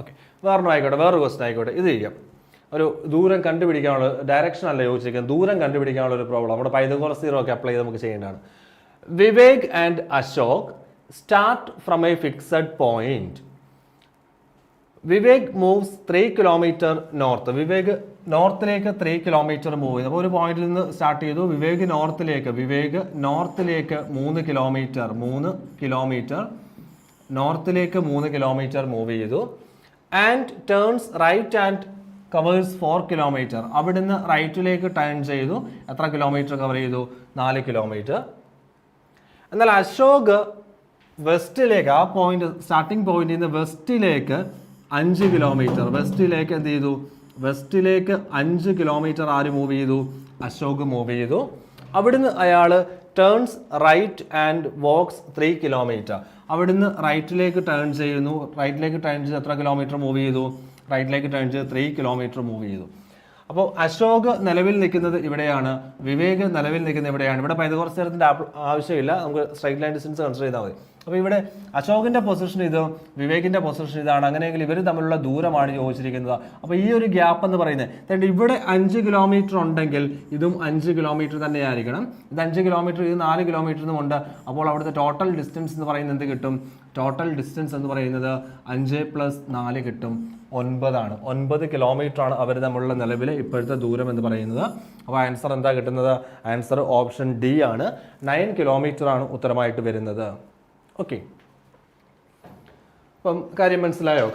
ഓക്കെ വേറൊന്നും ആയിക്കോട്ടെ, വേറൊരു ക്വസ്റ്റ്യൻ ആയിക്കോട്ടെ. ഇത് ചെയ്യാം. ഒരു ദൂരം കണ്ടുപിടിക്കാനുള്ള, ഡയറക്ഷൻ അല്ല ചോദിച്ചിരിക്കുന്നത്, ദൂരം കണ്ടുപിടിക്കാനുള്ള ഒരു പ്രോബ്ലം നമ്മുടെ പൈതഗോറസ് തിയറം ഒക്കെ അപ്ലൈ ചെയ്ത് നമുക്ക് ചെയ്യേണ്ടതാണ്. Vivek and Ashok start from a fixed point. Vivek moves 3 kilometre north. Vivek നോർത്തിലേക്ക് 3 കിലോമീറ്റർ മൂവ് ചെയ്യുന്നു. അപ്പോൾ ഒരു പോയിന്റിൽ നിന്ന് സ്റ്റാർട്ട് ചെയ്തു. വിവേക് നോർത്തിലേക്ക് 3 കിലോമീറ്റർ നോർത്തിലേക്ക് 3 കിലോമീറ്റർ മൂവ് ചെയ്തു. And turns right and covers 4 kilometre. അവിടുന്ന് റൈറ്റിലേക്ക് ടേൺ ചെയ്തു. എത്ര കിലോമീറ്റർ കവർ ചെയ്തു? 4 കിലോമീറ്റർ. എന്നാൽ അശോക് വെസ്റ്റിലേക്ക്, ആ പോയിന്റ് സ്റ്റാർട്ടിംഗ് പോയിന്റിൽ നിന്ന് വെസ്റ്റിലേക്ക് 5 കിലോമീറ്റർ. വെസ്റ്റിലേക്ക് എന്ത് ചെയ്തു? വെസ്റ്റിലേക്ക് 5 കിലോമീറ്റർ ആര് മൂവ് ചെയ്തു? അശോക് മൂവ് ചെയ്തു. അവിടുന്ന് അയാൾ turns right and walks 3 kilometer. അവിടുന്ന് റൈറ്റിലേക്ക് ടേൺ ചെയ്യുന്നു. റൈറ്റിലേക്ക് ടേൺ ചെയ്ത് എത്ര കിലോമീറ്റർ മൂവ് ചെയ്തു? റൈറ്റിലേക്ക് ടേൺ ചെയ്ത് 3 കിലോമീറ്റർ മൂവ് ചെയ്തു. അപ്പോൾ അശോക് നിലവിൽ നിൽക്കുന്നത് ഇവിടെയാണ്, വിവേക് നിലവിൽ നിൽക്കുന്നത് ഇവിടെയാണ്. ഇവിടെ പൈതഗോറസ് തിയറത്തിന്റെ ആവശ്യമില്ല, നമുക്ക് സ്ട്രൈറ്റ് ലൈൻ ഡിസ്റ്റൻസ് കൺസിഡർ ചെയ്താൽ മതി. അപ്പോൾ ഇവിടെ അശോകിന്റെ പൊസിഷൻ ഇത്, വിവേകിന്റെ പൊസിഷൻ ഇതാണ്. അങ്ങനെയെങ്കിൽ ഇവർ തമ്മിലുള്ള ദൂരമാണ് ചോദിച്ചിരിക്കുന്നത്. അപ്പോൾ ഈ ഒരു ഗ്യാപ്പ് എന്ന് പറയുന്നത് ഇവിടെ 5 കിലോമീറ്റർ ഉണ്ടെങ്കിൽ ഇതും 5 കിലോമീറ്റർ തന്നെയായിരിക്കണം. ഇത് 5 കിലോമീറ്റർ, ഇത് 4 കിലോമീറ്റർ എന്നുമുണ്ട്. അപ്പോൾ അവിടുത്തെ ടോട്ടൽ ഡിസ്റ്റൻസ് എന്ന് പറയുന്നത് എന്ത് കിട്ടും? ടോട്ടൽ ഡിസ്റ്റൻസ് എന്ന് പറയുന്നത് 5 + 4 കിട്ടും, 9 ആണ്. 9 കിലോമീറ്റർ ആണ് അവർ തമ്മിലുള്ള നിലവിലെ ഇപ്പോഴത്തെ ദൂരം എന്ന് പറയുന്നത്. അപ്പോൾ ആൻസർ എന്താ കിട്ടുന്നത്? ആൻസർ ഓപ്ഷൻ ഡി ആണ്. 9 കിലോമീറ്റർ ആണ് ഉത്തരമായിട്ട് വരുന്നത്. ഓക്കെ, അപ്പം കാര്യം മനസ്സിലായോ?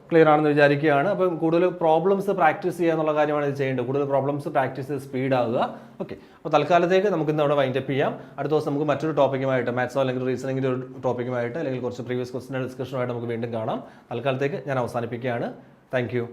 ക്ലിയർ ആണെന്ന് വിചാരിക്കുകയാണ്. അപ്പം കൂടുതൽ പ്രോബ്ലംസ് പ്രാക്ടീസ് ചെയ്യുക എന്നുള്ള കാര്യമാണ് ഇത് ചെയ്യേണ്ടത്. കൂടുതൽ പ്രോബ്ലംസ് പ്രാക്ടീസ് ചെയ്ത് സ്പീഡ് ആവുക. ഓക്കെ, അപ്പോൾ തൽക്കാലത്തേക്ക് നമുക്ക് ഇന്ന് അവിടെ വൈൻഡപ്പ് ചെയ്യാം. അടുത്ത ദിവസം നമുക്ക് മറ്റൊരു ടോപ്പിക്കുമായിട്ട്, മാത്സോ അല്ലെങ്കിൽ റീസണിങ്ങിൻ്റെ ഒരു ടോപ്പിക്കുമായിട്ട് അല്ലെങ്കിൽ കുറച്ച് പ്രീവിയസ് ക്വസ്റ്റിൻ്റെ ഡിസ്കഷനുമായിട്ട് നമുക്ക് വീണ്ടും കാണാം. തൽക്കാലത്തേക്ക് ഞാൻ അവസാനിപ്പിക്കുകയാണ്. Thank you.